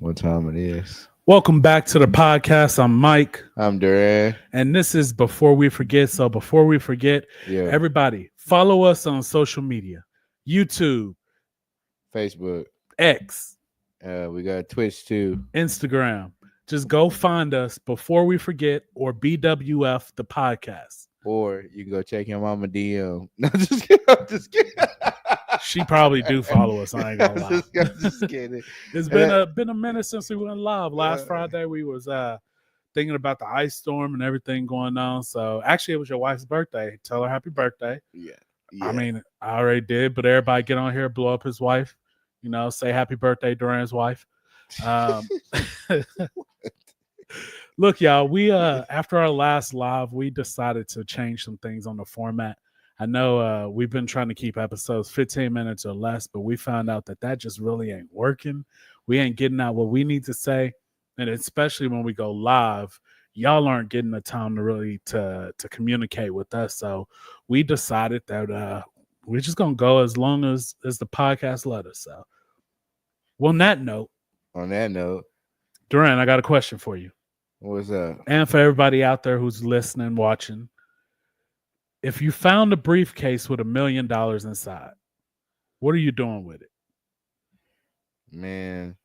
what time it is. Welcome back to the podcast. I'm Mike, I'm Duran. and this is Before We Forget. So before we forget, Yeah, everybody follow us on social media, YouTube, Facebook. X, We got Twitch too. Instagram. Just go find us Before We Forget or BWF the podcast. Or you can go check your mama DM. No, just kidding. I'm just kidding. She probably do follow us. I ain't gonna lie. I'm just kidding. It's been a minute since we went live. Last Friday we was thinking about the ice storm and everything going on. So actually, it was your wife's birthday. Tell her happy birthday. Yeah. I mean, I already did, but everybody get on here, blow up his wife. You know, say happy birthday, Duran's wife. Look, y'all, we after our last live, we decided to change some things on the format. I know we've been trying to keep episodes 15 minutes or less, but we found out that just really ain't working. We ain't getting out what we need to say, and especially when we go live, y'all aren't getting the time to really to communicate with us. So we decided that we're just gonna go as long as the podcast let us. So, well, on that note, Duran, I got a question for you. What's up? And for everybody out there who's listening, watching, if you found a briefcase with $1 million inside, what are you doing with it? Man,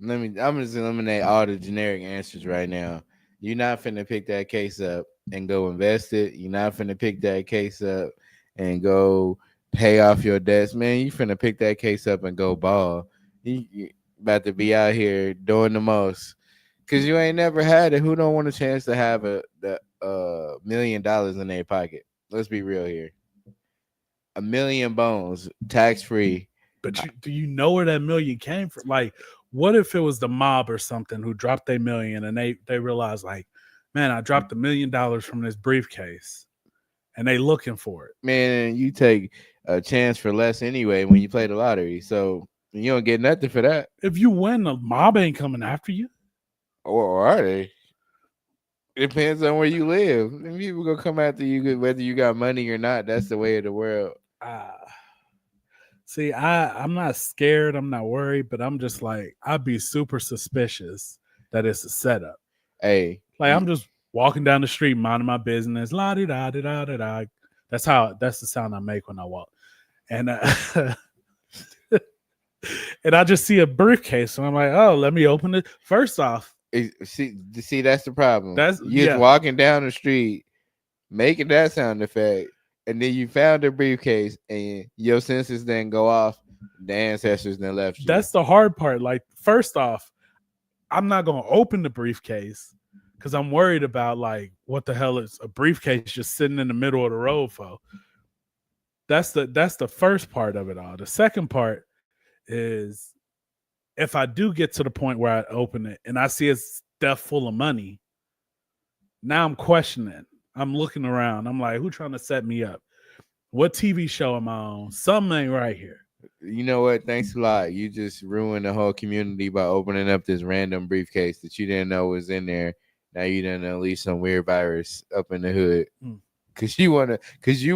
I'm just eliminate all the generic answers right now. You're not finna pick that case up and go invest it. You're not finna pick that case up and go pay off your debts. Man, you finna pick that case up and go ball. You about to be out here doing the most. Because you ain't never had it. Who don't want a chance to have $1 million in their pocket? Let's be real here. $1 million bones, tax free. But do you know where that million came from? Like, what if it was the mob or something who dropped their million and they realized, like, man, I dropped $1 million from this briefcase, and they looking for it. Man, you take a chance for less anyway when you play the lottery, so you don't get nothing for that. If you win, the mob ain't coming after you. Or are they? It depends on where you live. People gonna come after you whether you got money or not. That's the way of the world. See, I'm not scared. I'm not worried, but I'm just like, I'd be super suspicious that it's a setup. Hey, like I'm just walking down the street, minding my business. La di da di da di da. That's the sound I make when I walk, and and I just see a briefcase, and I'm like, oh, let me open it. First off. See, that's the problem. You're just walking down the street, making that sound effect, and then you found a briefcase, and your senses then go off. The ancestors then left you. That's the hard part. Like, first off, I'm not gonna open the briefcase because I'm worried about like what the hell is a briefcase just sitting in the middle of the road for. That's the first part of it all. The second part is, if I do get to the point where I open it and I see it's stuff full of money, now I'm questioning. I'm looking around. I'm like, who trying to set me up? What TV show am I on? Something ain't right here. You know what? Thanks a lot. You just ruined the whole community by opening up this random briefcase that you didn't know was in there. Now you didn't unleash some weird virus up in the hood. Cause you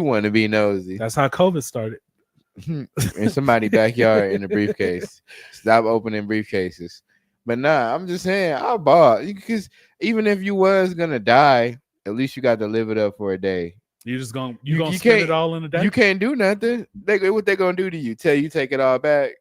wanna be nosy. That's how COVID started. In somebody's backyard in a briefcase. Stop opening briefcases. But nah, I'm just saying, I bought, because even if you was gonna die, at least you got to live it up for a day. You gonna spend it all in a day? You can't do nothing. What they gonna do to you? Tell you take it all back?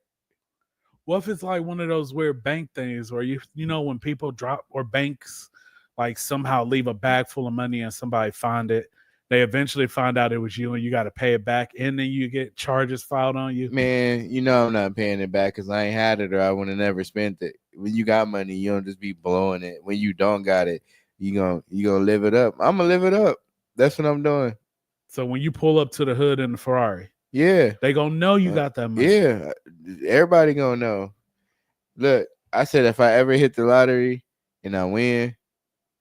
What if it's like one of those weird bank things where you know when people drop, or banks like somehow leave a bag full of money and somebody find it, they eventually find out it was you and you got to pay it back, and then you get charges filed on you. Man, you know I'm not paying it back because I ain't had it, or I would have never spent it. When you got money, you don't just be blowing it. When you don't got it, you gonna live it up. I'm gonna live it up. That's what I'm doing. So when you pull up to the hood in the Ferrari, yeah, they gonna know you got that money. Yeah, everybody gonna know. Look, I said if I ever hit the lottery and I win,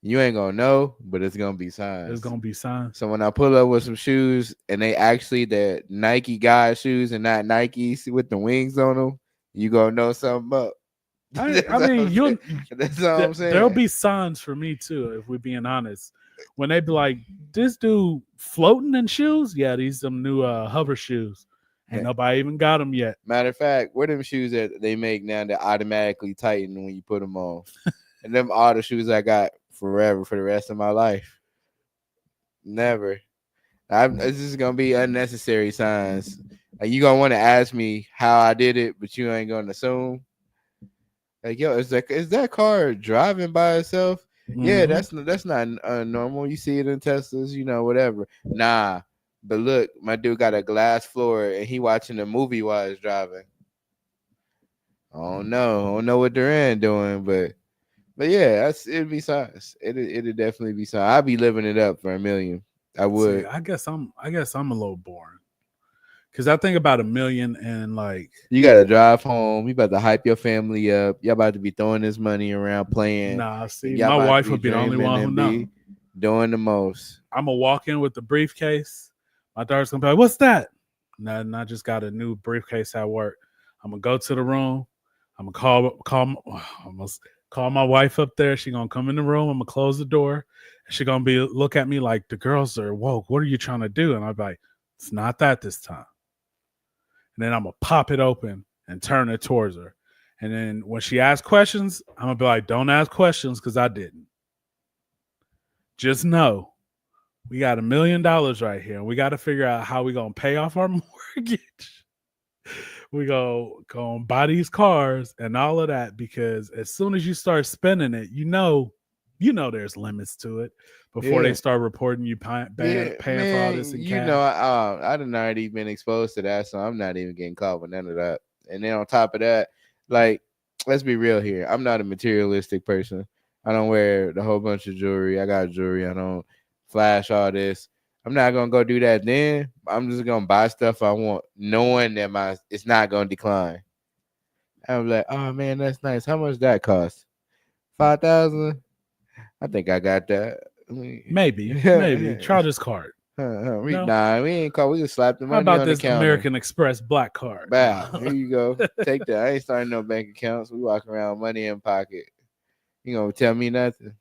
you ain't gonna know, but it's gonna be signs. It's gonna be signs. So when I pull up with some shoes and they actually the Nike guy shoes and not Nikes with the wings on them, you gonna know something up. I mean, that's all I'm saying. There'll be signs for me too, if we're being honest. When they be like, this dude floating in shoes, yeah, these some new hover shoes, Ain't nobody even got them yet. Matter of fact, where them shoes that they make now that automatically tighten when you put them on? And them all the shoes I got forever for the rest of my life. Never. This is gonna be unnecessary signs. Like you gonna want to ask me how I did it, but you ain't gonna assume. Like yo, is that car driving by itself? Yeah, that's not normal. You see it in Teslas, whatever. Nah, but look, my dude got a glass floor and he watching a movie while he's driving. I don't know what Duran doing, but yeah, it'd be signs. It'd definitely be signs. I'd be living it up for $1 million. I would. See, I guess I'm a little boring. Cause I think about $1 million and like you gotta drive home. You about to hype your family up. Y'all about to be throwing this money around playing. Nah, see, my wife would be the only one who knows. Doing the most. I'm gonna walk in with the briefcase. My daughter's gonna be like, "What's that?" Nothing. I just got a new briefcase at work. I'm gonna go to the room. I'm gonna call my wife up there. She gonna come in the room. I'm gonna close the door. She gonna look at me like the girls are woke. What are you trying to do? And I'll be like, "It's not that this time." And then I'm gonna pop it open and turn it towards her. And then when she asks questions, I'm gonna be like, "Don't ask questions because I didn't. Just know we got $1 million right here. We got to figure out how we gonna pay off our mortgage. We go buy these cars and all of that because as soon as you start spending it, you know there's limits to it before they start reporting you paying for all this in cash. I done already been exposed to that, so I'm not even getting caught with none of that. And then on top of that, like, let's be real here. I'm not a materialistic person. I don't wear the whole bunch of jewelry. I got jewelry. I don't flash all this. I'm not gonna go do that then. I'm just gonna buy stuff I want, knowing that it's not gonna decline. I'm like, oh man, that's nice. How much that cost? $5,000. I think I got that. Maybe. Try this card. No? Nah, we ain't called. We just slapped the money How about on this the counter. American Express black card? Wow, here you go. Take that. I ain't starting no bank accounts. We walking around money in pocket. You gonna tell me nothing?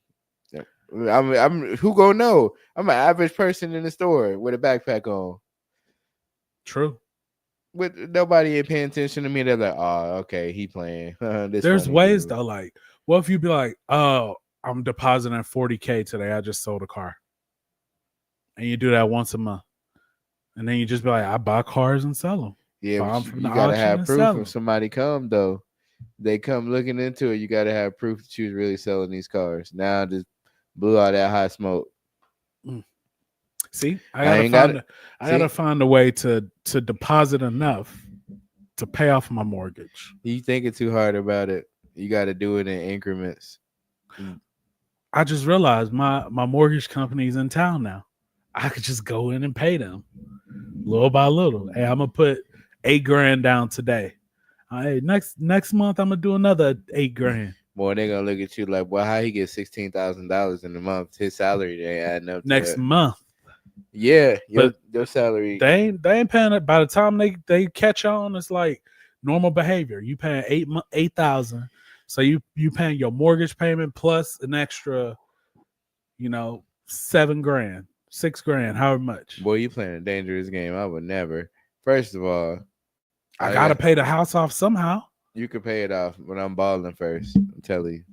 I'm who gonna know? I'm an average person in the store with a backpack on. True. With nobody ain't paying attention to me. They're like, oh, okay, he playing. There's ways though. Like, what if you be like, oh, I'm depositing $40K today. I just sold a car. And you do that once a month. And then you just be like, I buy cars and sell them. Yeah, you gotta have proof if somebody come though. They come looking into it. You gotta have proof that you was really selling these cars. Now just blew out that hot smoke. See, I gotta find a way to deposit enough to pay off my mortgage. You thinking too hard about it. You got to do it in increments. I just realized my mortgage company's in town now. I could just go in and pay them little by little. Hey, I'm gonna put $8,000 down today. Hey, next month I'm gonna do another $8,000. Boy, they're gonna look at you like, well, how he get $16,000 in a month? His salary they adding up next month. Yeah, your salary. They ain't paying it. By the time they catch on, it's like normal behavior. You paying $8,000, so you paying your mortgage payment plus an extra, $7,000, $6,000, however much. Boy, you playing a dangerous game. I would never. First of all, I gotta pay the house off somehow. You could pay it off, but I'm balling first. I'm telling you.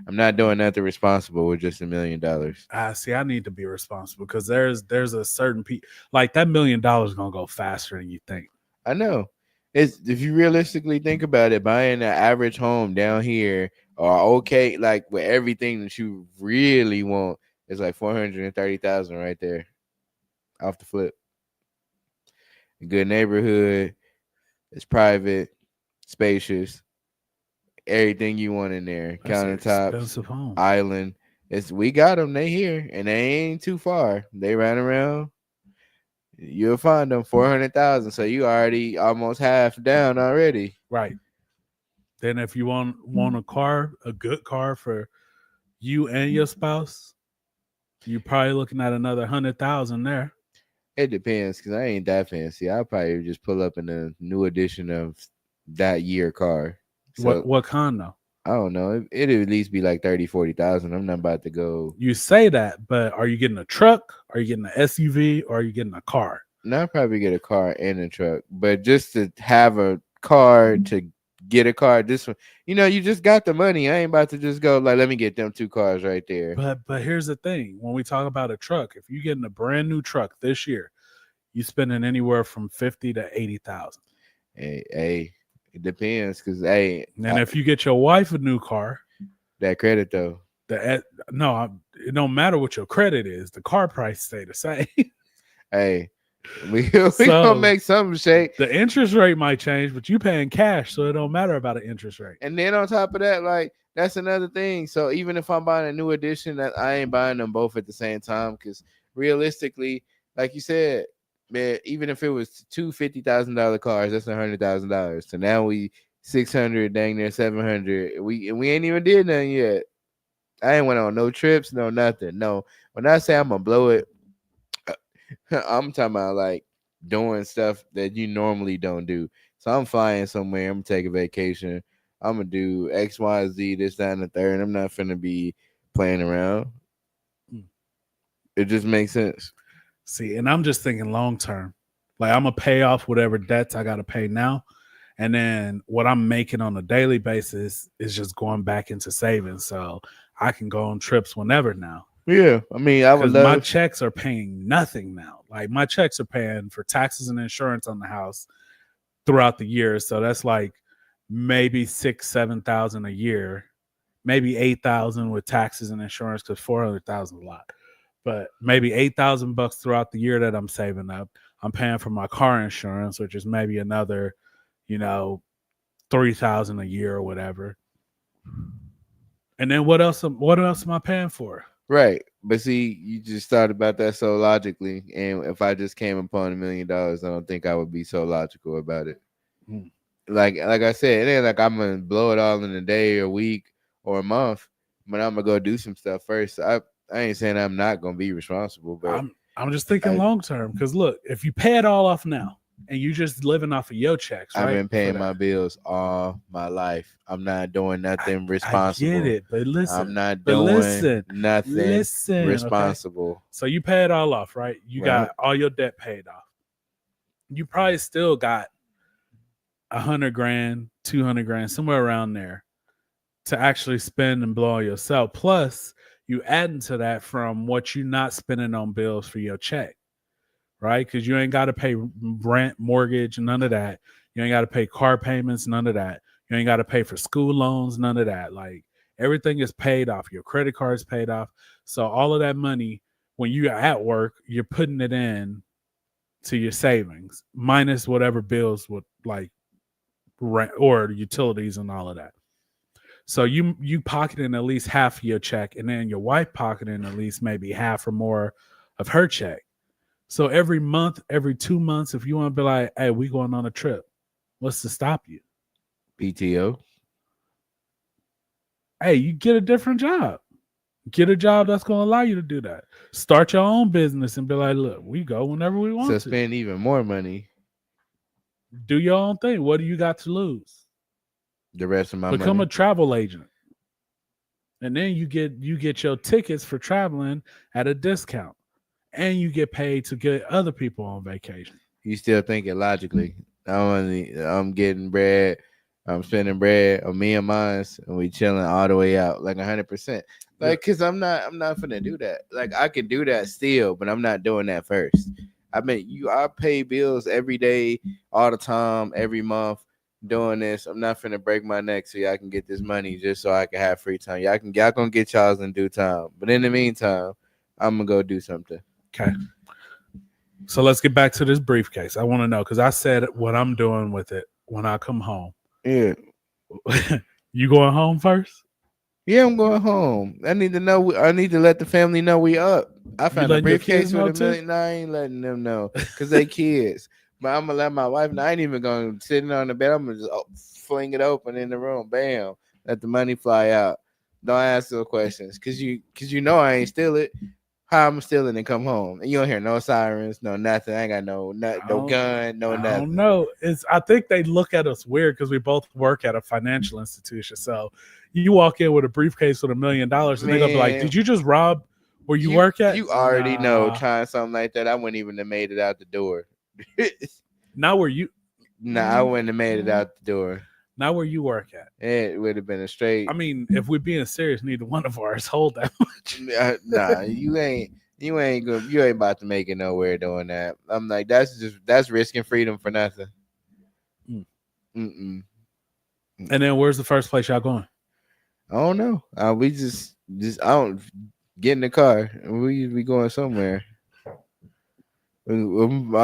I'm not doing nothing responsible with just $1 million. See, I need to be responsible because there's a certain like that $1 million gonna go faster than you think. I know. If you realistically think about it, buying an average home down here or okay, like with everything that you really want, it's like $430,000 right there, off the flip. A good neighborhood, it's private, spacious. Everything you want in there. That's countertops, island. We got them. They here and they ain't too far. They ran around. You'll find them 400,000. So you already almost half down already. Right. Then if you want a good car for you and your spouse, you're probably looking at another 100,000 there. It depends because I ain't that fancy. I'll probably just pull up in a new edition of that year car. So, what kind though? I don't know. It'd at least be like 30,000, 40,000. I'm not about to go. You say that, but are you getting a truck? Are you getting an SUV? Or are you getting a car? Not probably get a car and a truck, but just to have a car to get a car. This one, you just got the money. I ain't about to just go like, let me get them two cars right there. But here's the thing: when we talk about a truck, if you're getting a brand new truck this year, you spending anywhere from 50 to 80,000. Hey, it depends, cause hey, And if you get your wife a new car, that credit though. it don't matter what your credit is. The car price stay the same. Hey, we gonna So make something shake. the interest rate might change, but you paying cash, so it don't matter about an interest rate. And then on top of that, like that's another thing. So even if I'm buying a new edition, that I ain't buying them both at the same time, because realistically, like you said, man, even if it was two $50,000 cars, that's $100,000. So now we 600, dang near 700. We ain't even did nothing yet. I ain't went on no trips, no nothing. No, when I say I'm gonna blow it, I'm talking about like doing stuff that you normally don't do. So I'm flying somewhere. I'm gonna take a vacation. I'm gonna do X, Y, Z, this, that, and the third. I'm not finna be playing around. It just makes sense. See, and I'm just thinking long term. Like I'm gonna pay off whatever debts I gotta pay now. And then what I'm making on a daily basis is just going back into savings. So I can go on trips whenever now. Yeah, I mean, I would Because my love. checks are paying nothing now. Like my checks are paying for taxes and insurance on the house throughout the year. So that's like maybe 6,000-7,000 a year, maybe 8,000 with taxes and insurance, because 400,000 is a lot. But maybe $8,000 throughout the year that I'm saving up. I'm paying for my car insurance, which is maybe another, 3,000 a year or whatever. And then what else? What else am I paying for? Right, but see, you just thought about that so logically, and if I just came upon $1,000,000, I don't think I would be so logical about it. Mm. Like I said, it ain't like I'm gonna blow it all in a day or a week or a month, but I'm gonna go do some stuff first. I ain't saying I'm not gonna be responsible, but I'm just thinking long term, because look, if you pay it all off now and you just living off of your checks, right? I've been paying my bills all my life. I'm not doing nothing responsible. I get it, but listen, I'm not doing nothing responsible. Okay. So you pay it all off, right? You got all your debt paid off. You probably still got 100 grand, 200 grand, somewhere around there to actually spend and blow on yourself. Plus, you adding to that from what you're not spending on bills for your check, right? Because you ain't got to pay rent, mortgage, none of that. You ain't got to pay car payments, none of that. You ain't got to pay for school loans, none of that. Like everything is paid off. Your credit card is paid off. So all of that money, when you're at work, you're putting it in to your savings, minus whatever bills would like rent or utilities and all of that. So you pocketing at least half of your check, and then your wife pocketing at least maybe half or more of her check. So every month, every 2 months, if you want to be like, hey, we going on a trip, what's to stop you? PTO. Hey, you get a different job. Get a job that's going to allow you to do that. Start your own business and be like, look, we go whenever we want to. Spend even more money. Do your own thing. What do you got to lose? The rest of my Become money. a travel agent. And then you get your tickets for traveling at a discount. And you get paid to get other people on vacation. You still thinking logically. I'm getting bread. I'm spending bread on me and mine, and we chilling all the way out, like 100%. Like, cause I'm not finna do that. Like, I can do that still, but I'm not doing that first. I pay bills every day, all the time, every month, doing this. I'm not finna break my neck so y'all can get this money just so I can have free time. Y'all gonna get y'all's in due time. But in the meantime, I'm gonna go do something. Okay. So let's get back to this briefcase. I want to know, because I said what I'm doing with it when I come home. Yeah. You going home first? Yeah, I'm going home. I need to know. I need to let the family know we up. I found a briefcase with $1 million. No, I ain't letting them know because they kids. But I'm gonna let my wife know. I ain't even gonna sit on the bed. I'm gonna just fling it open in the room. Bam. Let the money fly out. Don't ask no questions because you know I ain't steal it. How I'm stealing and come home, and you don't hear no sirens, no nothing. I ain't got no gun, no nothing. I don't know. I think they look at us weird because we both work at a financial institution. So you walk in with a briefcase with $1 million, and they're gonna be like, "Did you just rob where you work at?" You already know. Trying something like that, I wouldn't even have made it out the door. Not where you. Nah, I wouldn't have made it out the door. Not where you work at. It would have been a I straight. mean, if we're being serious, neither one of ours hold that much. Nah, you ain't about to make it nowhere doing that. I'm like, that's risking freedom for nothing. Mm. Mm-mm. And then where's the first place y'all going? I don't know. We just I don't get in the car. We going somewhere. I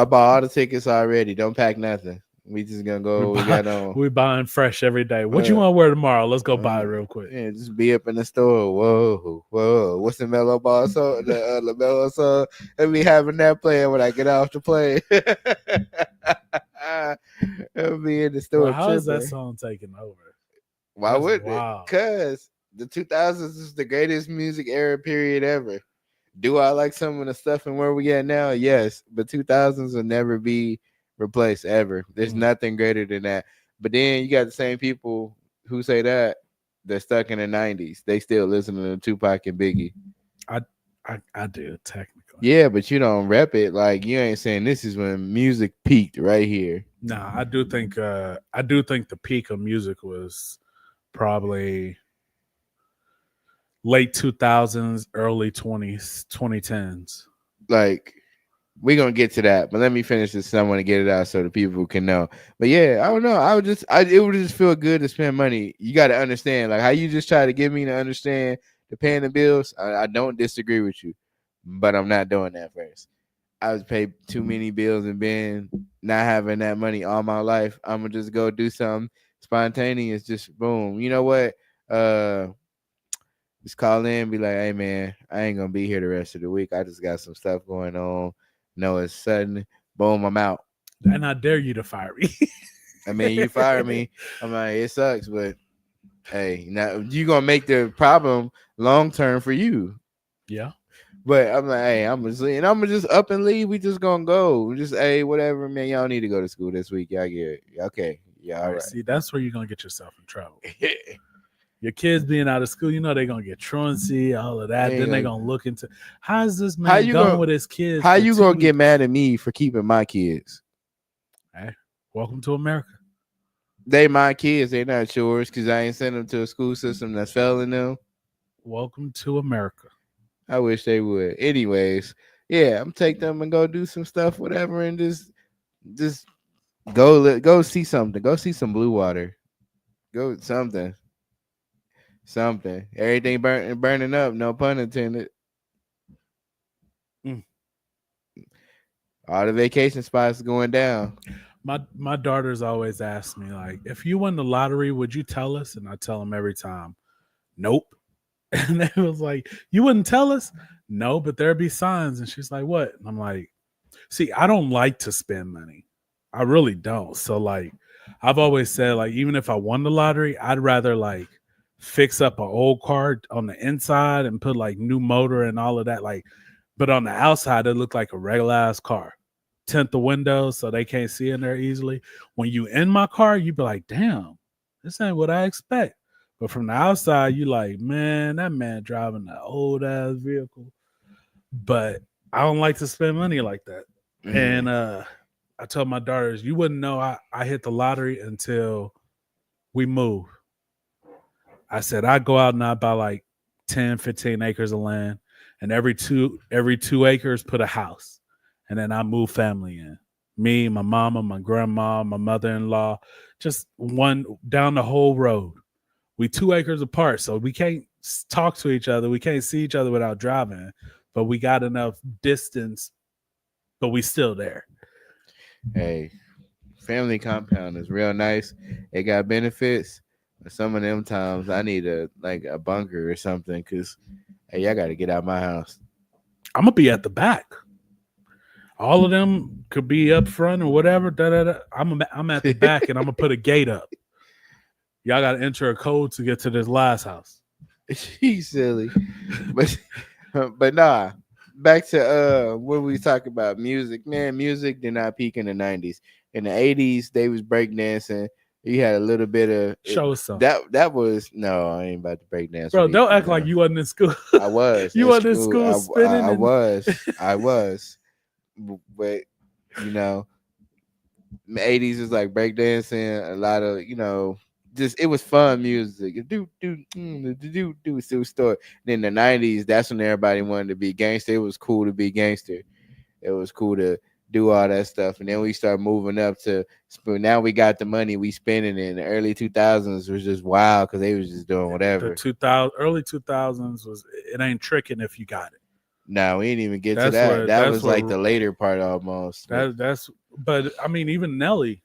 bought all the tickets already. Don't pack nothing. We just gonna go. We got on. We buying fresh every day. What you want to wear tomorrow? Let's go buy it real quick. Yeah, just be up in the store. Whoa, whoa. What's the mellow ball song? The mellow song. And be having that playing when I get off the plane. I'll be in the store. Well, how is that tripping. song taking over? Why That's wouldn't wild. it? Because the 2000s is the greatest music era period ever. Do I like some of the stuff and where we at now? Yes, but 2000s will never be replaced ever. There's nothing greater than that. But then you got the same people who say that they're stuck in the 90s. They still listen to Tupac and Biggie. I do technically. Yeah, but you don't rep it. Like you ain't saying this is when music peaked right here. Nah, I do think the peak of music was probably late 2000s, early 2010s. Like we're gonna get to that, but let me finish this. I want to get it out so the people can know. But yeah, I don't know. It would just feel good to spend money. You got to understand, like how you just try to get me to understand the paying the bills. I don't disagree with you, but I'm not doing that first. I was paid too many bills and been not having that money all my life. I'm gonna just go do something spontaneous. Just boom. You know what? Just call in and be like, hey man, I ain't gonna be here the rest of the week. I just got some stuff going on. No, it's sudden. Boom, I'm out. And I dare you to fire me. I mean, you fire me. I'm like, it sucks, but hey, now you gonna make the problem long term for you. Yeah. But I'm like, hey, I'm gonna just up and leave. We just gonna go. Just hey, whatever, man. Y'all need to go to school this week. Y'all get it. Okay. Yeah, all right. See, that's where you're gonna get yourself in trouble. Your kids being out of school, you know they're gonna get truancy, all of that. Then they're gonna look into how's this man going with his kids? How you gonna get mad at me for keeping my kids? Hey, welcome to America. They my kids, they not yours because I ain't sent them to a school system that's failing them. Welcome to America. I wish they would. Anyways, yeah, I'm take them and go do some stuff, whatever, and just go see something. Go see some blue water. Go something. Everything burning up. No pun intended. All the vacation spots going down. My daughters always ask me, like, if you won the lottery, would you tell us? And I tell them every time, nope. And they was like, you wouldn't tell us? No, but there'd be signs. And she's like, what? And I'm like, see, I don't like to spend money. I really don't. So like, I've always said, like, even if I won the lottery, I'd rather like fix up an old car on the inside and put like new motor and all of that. Like, but on the outside, it looked like a regular ass car. Tint the windows so they can't see in there easily. When you in my car, you be like, damn, this ain't what I expect. But from the outside, you like, man, that man driving an old ass vehicle. But I don't like to spend money like that. Mm-hmm. And I told my daughters, you wouldn't know I hit the lottery until we move. I said, I go out and I buy like 10, 15 acres of land. And every two acres, put a house. And then I move family in. Me, my mama, my grandma, my mother-in-law, just one down the whole road. We 2 acres apart, so we can't talk to each other. We can't see each other without driving, but we got enough distance, but we still there. Hey, family compound is real nice. It got benefits. But some of them times I need a bunker or something because, hey, I got to get out of my house. I'm going to be at the back. All of them could be up front or whatever. I'm at the back, and I'm going to put a gate up. Y'all got to enter a code to get to this last house. She's silly. But nah, back to what we talk about. Music. Man, music did not peak in the 90s. In the 80s, they was breakdancing. You had a little bit of show us something. That was no, I ain't about to break dance. Bro, don't act like you wasn't in school. I was. You wasn't in school spinning. I was. But you know, The 80s was like breakdancing, a lot of, just it was fun music. Do still story. Then the 90s, that's when everybody wanted to be gangster. It was cool to be gangster. It was cool to do all that stuff. And then we start moving up to now we got the money, we spending it. In the early 2000s was just wild because they was just doing whatever. The early 2000s was it ain't tricking if you got it. No, we didn't even get to that. That was like the later part almost. But I mean, even Nelly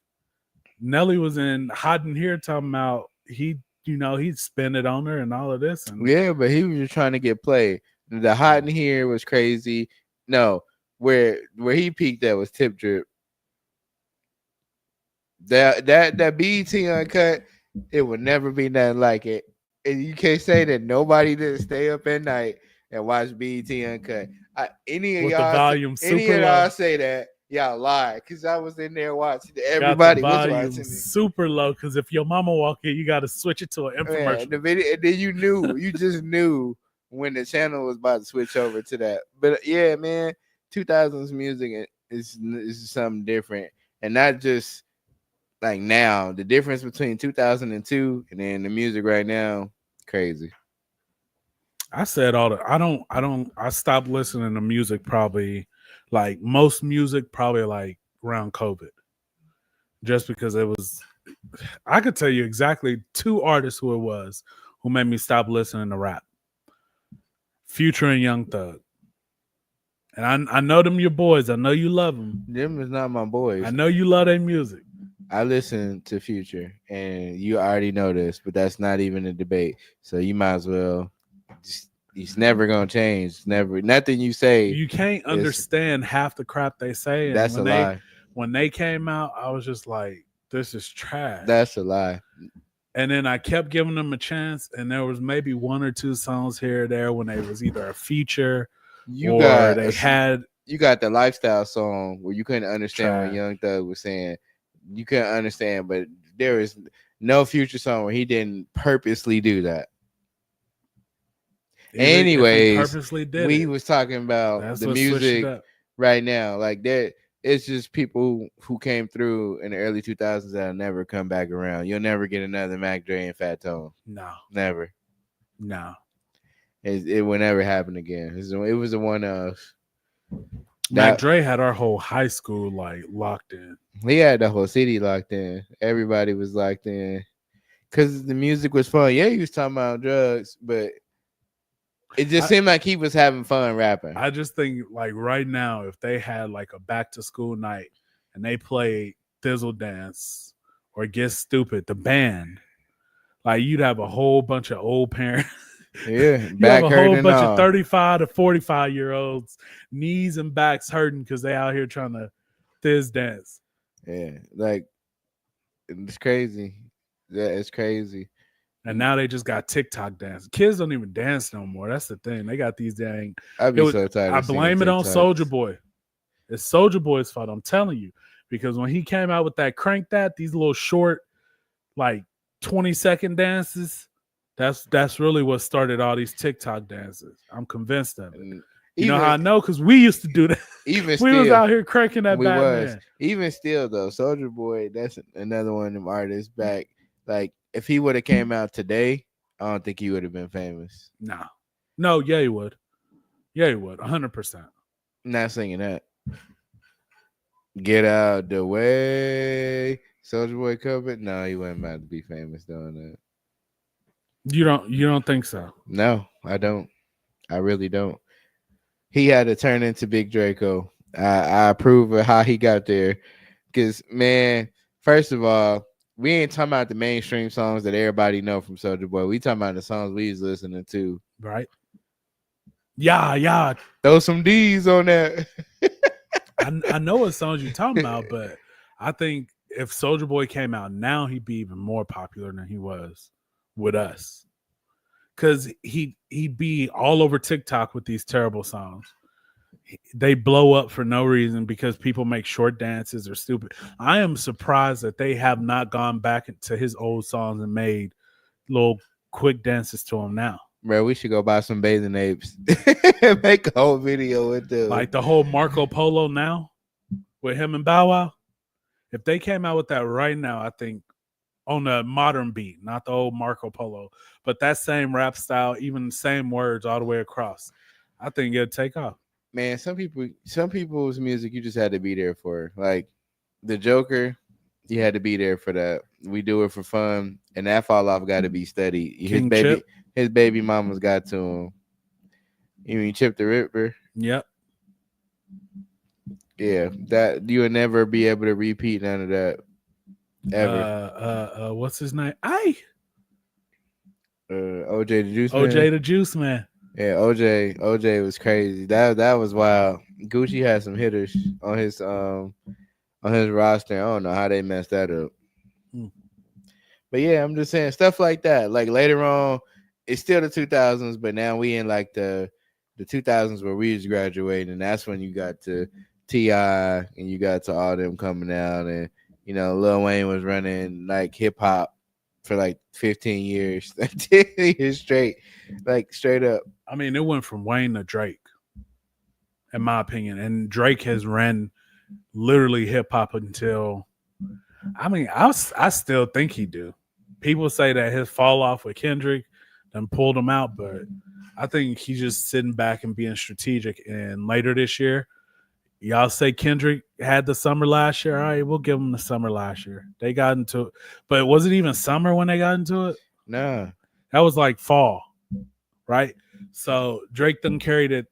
was in Hot in Here talking about he'd spend it on her and all of this. And yeah, but he was just trying to get played. The Hot in Here was crazy. No, where he peaked at was Tip Drip. That BET Uncut, it would never be nothing like it. And you can't say that nobody didn't stay up at night and watch BET Uncut. Any of y'all say that, y'all lie, because I was in there watching. Everybody was watching it. Super low, because if your mama walk in, you got to switch it to an infomercial. Man, the video, and then you just knew when the channel was about to switch over to that. But yeah, man, 2000s music is something different, and not just like now. The difference between 2002 and then the music right now, crazy. I said I stopped listening to music probably like most music probably like around COVID. Just because I could tell you exactly 2 artists who it was who made me stop listening to rap. Future and Young Thug. And I know them your boys. I know you love them. Them is not my boys. I know you love their music. I listen to Future, and you already know this, but that's not even a debate. So you might as well. It's never gonna change. Nothing you say. You can't understand half the crap they say. And that's a lie. When they came out, I was just like, "This is trash." That's a lie. And then I kept giving them a chance, and there was maybe 1 or 2 songs here or there when they was either a feature you got the Lifestyle song where you couldn't understand what Young Thug was saying. You couldn't understand, but there is no Future song where he didn't purposely do that. Anyways, we was talking about the music right now. Like that, it's just people who came through in the early 2000s that'll never come back around. You'll never get another Mac Dre and Fat Tone. No, never. No, it will never happen again. It was the one of Mac Dre had our whole high school like locked in. He had the whole city locked in. Everybody was locked in because the music was fun. Yeah, he was talking about drugs, but it just seemed like he was having fun rapping. I just think like right now, if they had like a back to school night and they played Thizzle Dance or Get Stupid, the band, like you'd have a whole bunch of old parents. Yeah, you have a whole bunch of 35 to 45-year-olds, knees and backs hurting because they out here trying to Thiz dance. Yeah, like it's crazy. Yeah, it's crazy. And now they just got TikTok dance. Kids don't even dance no more. That's the thing. They got these dang. I'd be so tired. I blame it on Soulja Boy. It's Soulja Boy's fault. I'm telling you, because when he came out with that Crank That, these little short, like 20-second dances, that's really what started all these TikTok dances. I'm convinced of it. You know how I know? Because we used to do that. Even we was out here cranking that Batman. Even still, though, Soulja Boy, that's another one of them artists back. Like, if he would have came out today, I don't think he would have been famous. No, yeah, he would. Yeah, he would. 100%. Not singing that. Get out the way. Soulja Boy covered. No, he wasn't about to be famous doing that. You don't think so? No, I don't. I really don't. He had to turn into Big Draco. I approve of how he got there. Because, man, first of all, we ain't talking about the mainstream songs that everybody know from Soulja Boy. We talking about the songs we was listening to. Right. Yeah. Throw some D's on that. I know what songs you're talking about, but I think if Soulja Boy came out now, he'd be even more popular than he was with us. Because he'd be all over TikTok with these terrible songs. They blow up for no reason because people make short dances or stupid. I am surprised that they have not gone back to his old songs and made little quick dances to him now. Bro, we should go buy some bathing apes and make a whole video with them. Like the whole Marco Polo now with him and Bow Wow. If they came out with that right now, I think on a modern beat, not the old Marco Polo, but that same rap style, even the same words all the way across, I think it'd take off. Man, some people's music you just had to be there for. Like the Joker, you had to be there for that. We do it for fun, and that fall off got to be steady. King Chip. His baby mama's got to him. You mean Chip the Ripper? Yep. Yeah, that you would never be able to repeat none of that ever. What's his name? OJ the Juice OJ Man. the Juice Man. Yeah, OJ was crazy. That was wild. Gucci had some hitters on his roster. I don't know how they messed that up. But yeah, I'm just saying stuff like that. Like later on, it's still the 2000s, but now we in like the 2000s where we was graduating, and that's when you got to T.I. and you got to all them coming out, and you know Lil Wayne was running like hip hop for like 15 years, 10 years straight, like straight up. I mean, it went from Wayne to Drake, in my opinion, and Drake has ran literally hip hop until. I mean, I still think he do. People say that his fall off with Kendrick then pulled him out, but I think he's just sitting back and being strategic. And later this year, y'all say Kendrick had the summer last year. All right, we'll give him the summer last year. They got into it, but was it even summer when they got into it? Nah, that was like fall, right? So Drake done carried it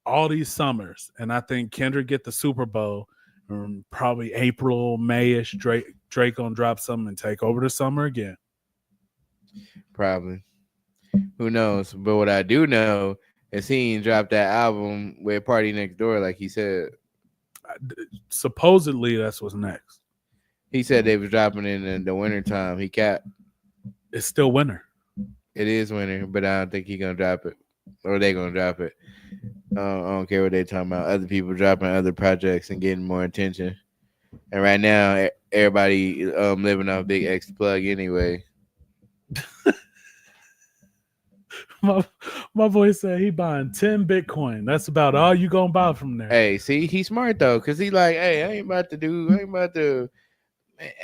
all these summers, and I think Kendrick get the Super Bowl. Probably April, Mayish. Drake gonna drop something and take over the summer again. Probably. Who knows? But what I do know is he ain't dropped that album with Party Next Door like he said. Supposedly that's what's next. He said they was dropping it in the wintertime. He capped. It's still winter. It is winter, but I don't think he gonna drop it. Or they gonna drop it. I don't care what they talking about. Other people dropping other projects and getting more attention. And right now, everybody living off Big X Plug anyway. My boy said he buying 10 Bitcoin. That's about all you gonna buy from there. Hey, see, he's smart though, cause he like, hey, I ain't about to.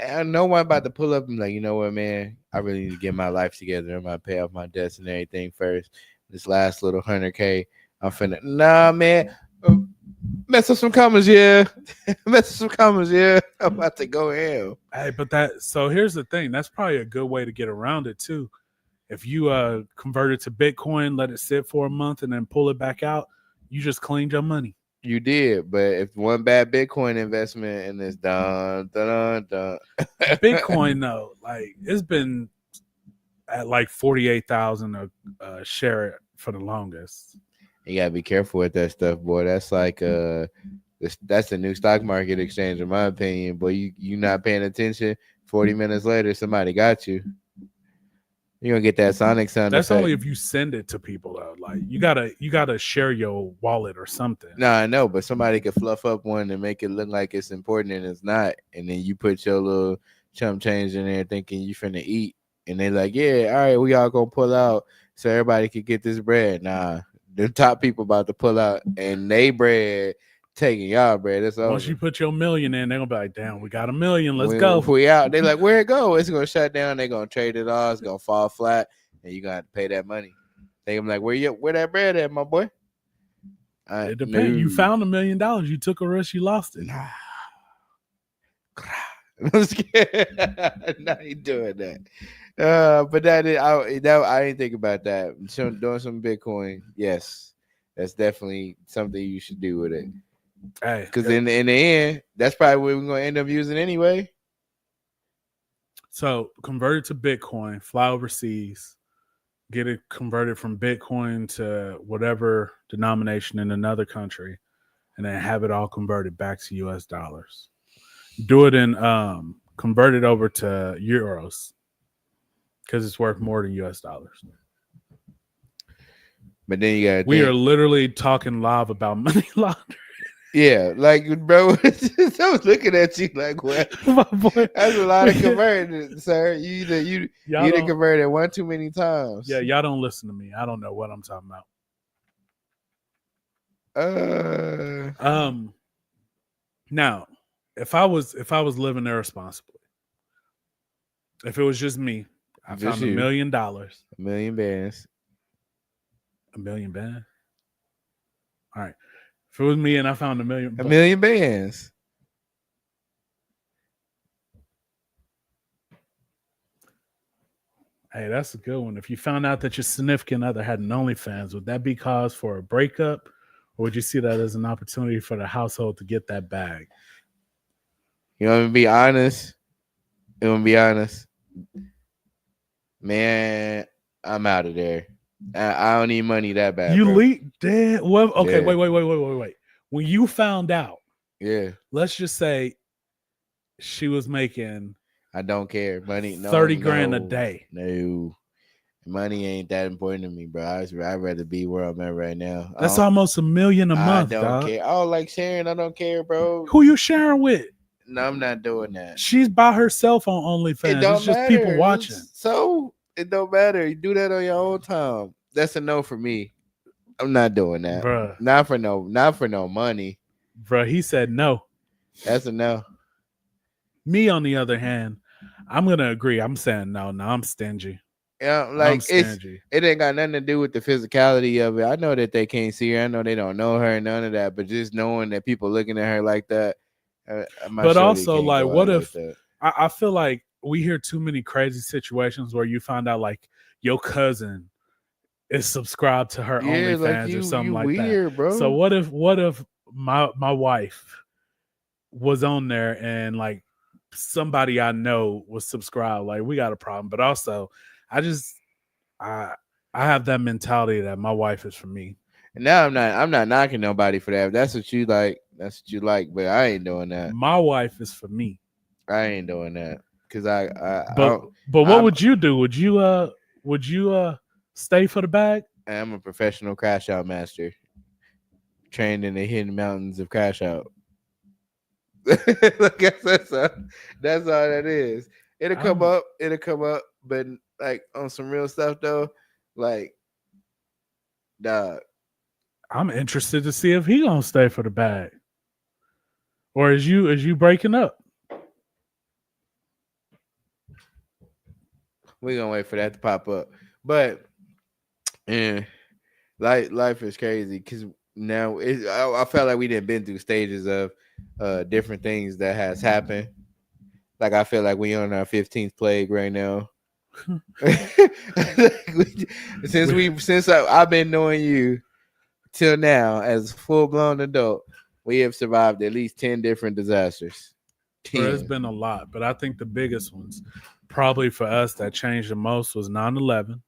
I know I'm about to pull up and like, you know what, man? I really need to get my life together. I'm gonna pay off my debts and everything first. This last little 100K, I'm finna. Nah, man. Mess up some commas, yeah. Mess up some commas, yeah. I'm about to go ham. Hey, but so here's the thing. That's probably a good way to get around it too. If you convert it to Bitcoin, let it sit for a month, and then pull it back out, you just cleaned your money. You did, but if one bad Bitcoin investment and it's done. Bitcoin though, like it's been at like 48,000 a share for the longest. You gotta be careful with that stuff, boy. That's like that's the new stock market exchange, in my opinion. Boy, you not paying attention. 40 minutes later, somebody got you. You're gonna get that Sonic sound. That's effect. only if you send it to people though. Like you gotta share your wallet or something. No, I know, but somebody could fluff up one and make it look like it's important and it's not, and then you put your little chump change in there thinking you finna eat, and they're like, yeah, all right, we all gonna pull out so everybody could get this bread. Nah, the top people about to pull out and they bread taking y'all bread. That's all. Once you put your million in, they're gonna be like, damn, we got $1 million. Let's go. We out. They like, where it go? It's gonna shut down. They're gonna trade it all. It's gonna fall flat, and you gotta pay that money. They gonna be like, where that bread at, my boy? It depends. You found $1 million. You took a risk. You lost it. Nah. I'm scared. Not doing that. But I didn't think about that. Doing some Bitcoin, yes, that's definitely something you should do with it. Because in the end, that's probably what we're gonna end up using anyway. So convert it to Bitcoin, fly overseas, get it converted from Bitcoin to whatever denomination in another country, and then have it all converted back to US dollars. Do it in convert it over to euros because it's worth more than US dollars. But then you got we are literally talking live about money laundering. Yeah, like, bro, I was looking at you like, what? My boy. That's a lot of converting, sir. You done converted one too many times. Yeah, y'all don't listen to me. I don't know what I'm talking about. Now, if I was living irresponsibly, if it was just me, I Just found $1 you. million, $1 million bands. $1 million band. All right. If it was me and I found $1 million, $1 million bands. hey, that's a good one. If you found out that your significant other had an OnlyFans, would that be cause for a breakup, or would you see that as an opportunity for the household to get that bag? You want me to be honest? You want to be honest? Man, I'm out of there. I don't need money that bad, You bro. leaked dead. Well, okay, Yeah. wait. When you found out, Yeah. let's just say she was making I don't care. Money, no, 30 grand a no, day. no. Money ain't that important to me, bro. I'd rather be where I'm at right now. That's almost $1 million a I month, don't dog. care. Oh, like sharing, I don't care, bro. Who you sharing with? No, I'm not doing that. She's by herself on OnlyFans. It don't It's just matter. people watching. So it don't matter. You do that on your own time. That's a no for me. I'm not doing that. Bruh. Not for no money. Bruh, he said no. That's a no. Me, on the other hand, I'm gonna agree. I'm saying no. No, I'm stingy. Yeah, I'm like stingy. it ain't got nothing to do with the physicality of it. I know that they can't see her. I know they don't know her, none of that. But just knowing that people looking at her like that, But also, like, what if that. I feel like we hear too many crazy situations where you find out like your cousin is subscribed to her Yeah, like OnlyFans or something you like weird, that. bro. So what if my wife was on there and like somebody I know was subscribed? Like, we got a problem. But also, I have that mentality that my wife is for me. And now I'm not knocking nobody for that. If that's what you like. That's what you like. But I ain't doing that. My wife is for me. I ain't doing that because But what would you do? Would you stay for the bag? I'm a professional crash out master, trained in the hidden mountains of crash out. Like that's all that is. It'll come up, but like on some real stuff though, like dog. I'm interested to see if he gonna stay for the bag, or is you breaking up? We're gonna wait for that to pop up. But yeah, life is crazy because now I felt like we didn't been through stages of different things that has happened. Like I feel like we on our 15th plague right now. since I've been knowing you till now as a full blown adult, we have survived at least 10 different disasters. There's been a lot, but I think the biggest ones, probably for us, that changed the most was 9/11.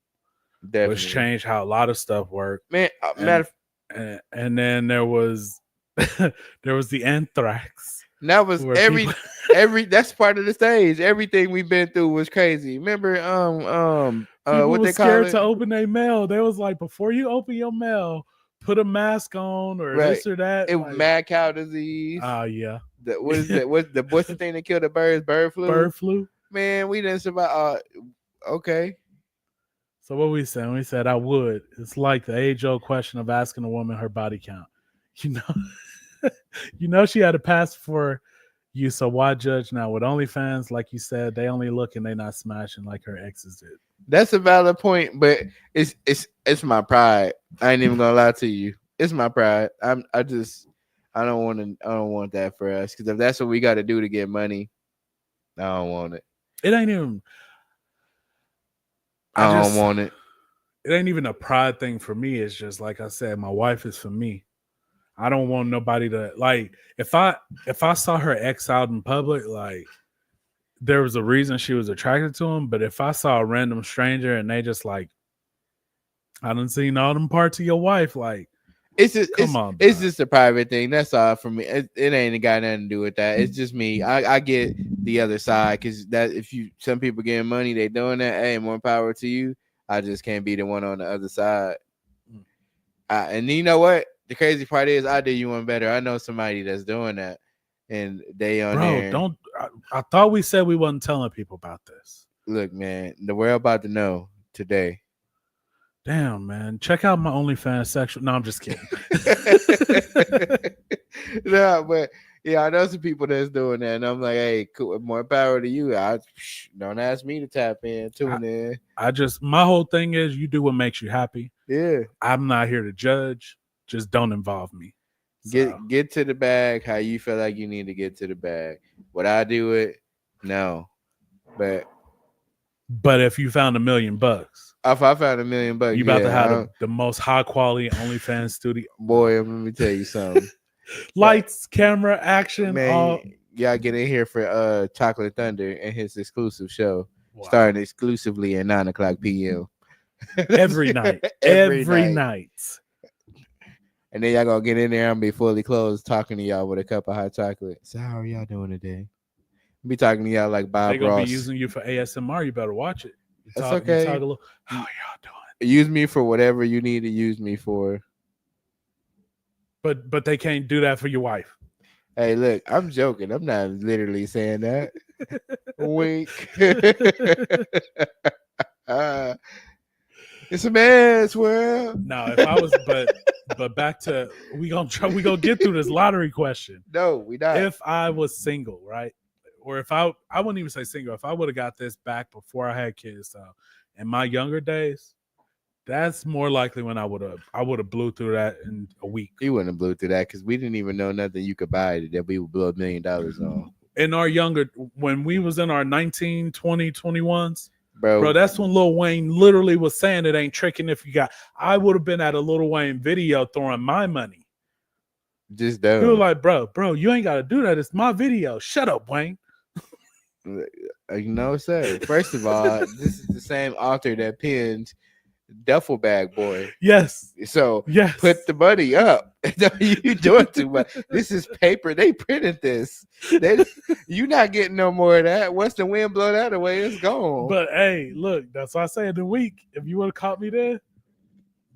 Definitely. Which changed how a lot of stuff worked. Man, and then there was the anthrax. That was every that's part of the stage. Everything we've been through was crazy. Remember, people what were they scared call to open their mail. They was like, before you open your mail, put a mask on or this or that. It was mad cow disease. Yeah. What is that? What's the thing that killed the birds? Bird flu. Bird flu. Man, we didn't survive. Okay. So what we said? We said I would. It's like the age-old question of asking a woman her body count. You know, she had a pass for you. So why judge now? With OnlyFans, like you said, they only look and they not smashing like her exes did. That's a valid point, but it's my pride. I ain't even gonna lie to you. It's my pride. I don't want that for us because if that's what we got to do to get money, I don't want it. It ain't even. I don't want it. It ain't even a pride thing for me. It's just like I said, my wife is for me. I don't want nobody to like. If I saw her ex out in public, like there was a reason she was attracted to him. But if I saw a random stranger and they just like, I done seen all them parts of your wife, like it's just a private thing. That's all for me. It ain't got nothing to do with that. It's just me. I get the other side because that if some people getting money, they doing that. Hey, more power to you. I just can't be the one on the other side. And you know what? The crazy part is I do you one better. I know somebody that's doing that, and they on there. Don't. I thought we said we wasn't telling people about this. Look, man, the world about to know today. Damn, man. Check out my OnlyFans section. No, I'm just kidding. No, but Yeah, I know some people that's doing that, and I'm like, hey, cool, more power to you. Don't ask me to tap in, tune in. My whole thing is you do what makes you happy. Yeah, I'm not here to judge. Just don't involve me. So, get to the bag how you feel like you need to get to the bag. Would I do it? No, but but if you found $1 million, if I found $1 million, you about to have yeah, the most high quality OnlyFans studio. boy, let me tell you something. Lights, camera, action, Man, all. y'all get in here for Chocolate Thunder and his exclusive show, Wow. starting exclusively at 9:00 p.m. Every night. Every Every night. night. And then y'all gonna get in there and be fully clothed, talking to y'all with a cup of hot chocolate. So how are y'all doing today? Be talking to y'all like Bob They're gonna Ross. be using you for ASMR. You better watch it. That's okay. You talk a little. How are y'all doing? Use me for whatever you need to use me for. But they can't do that for your wife. Hey, look, I'm joking. I'm not literally saying that. Wink. It's a man's world. No, if I was, but back to we gonna get through this lottery question. No, we not. If I was single, right, or if I wouldn't even say single. If I would have got this back before I had kids, so in my younger days, that's more likely when I would have blew through that in a week. You wouldn't have blew through that because we didn't even know nothing you could buy that we would blow $1 million on. In our younger, when we was in our 19, 20, 21s, bro, that's when Lil Wayne literally was saying it ain't tricking if you got. I would have been at a Lil Wayne video throwing my money. Just dumb. He was like, bro, you ain't got to do that. It's my video. Shut up, Wayne. You know, sir. First of all, this is the same author that penned Duffel Bag Boy. Yes. So yes. Put the money up. You doing too much. This is paper. They printed this. You not getting no more of that. Once the wind blow that away, it's gone. But hey, look, that's why I say in the week, if you would have caught me there,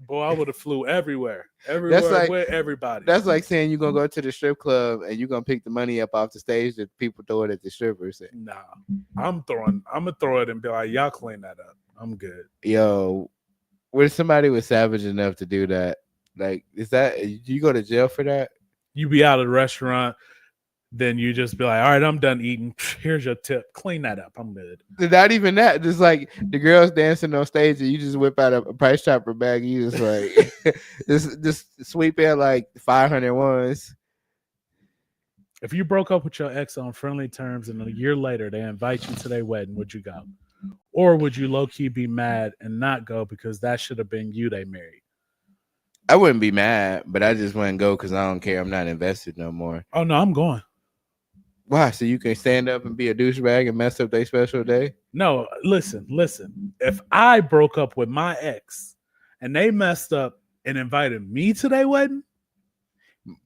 boy, I would have flew everywhere. That's like, with everybody. That's like saying you're gonna go to the strip club and you're gonna pick the money up off the stage that people throw it at the strippers. Nah. I'm gonna throw it and be like, y'all clean that up. I'm good. Yo, when somebody was savage enough to do that, like, is that you go to jail for that? You be out of the restaurant, then you just be like, all right, I'm done eating. Here's your tip. Clean that up. I'm good. Not even that. Just like the girls dancing on stage and you just whip out a Price Chopper bag. You just like just sweep in like 500 ones. If you broke up with your ex on friendly terms and a year later they invite you to their wedding, would you go? Or would you low-key be mad and not go because that should have been you they married? I wouldn't be mad, but I just wouldn't go because I don't care. I'm not invested no more. Oh, no, I'm going. Why? So you can stand up and be a douchebag and mess up their special day? No, listen. If I broke up with my ex and they messed up and invited me to their wedding,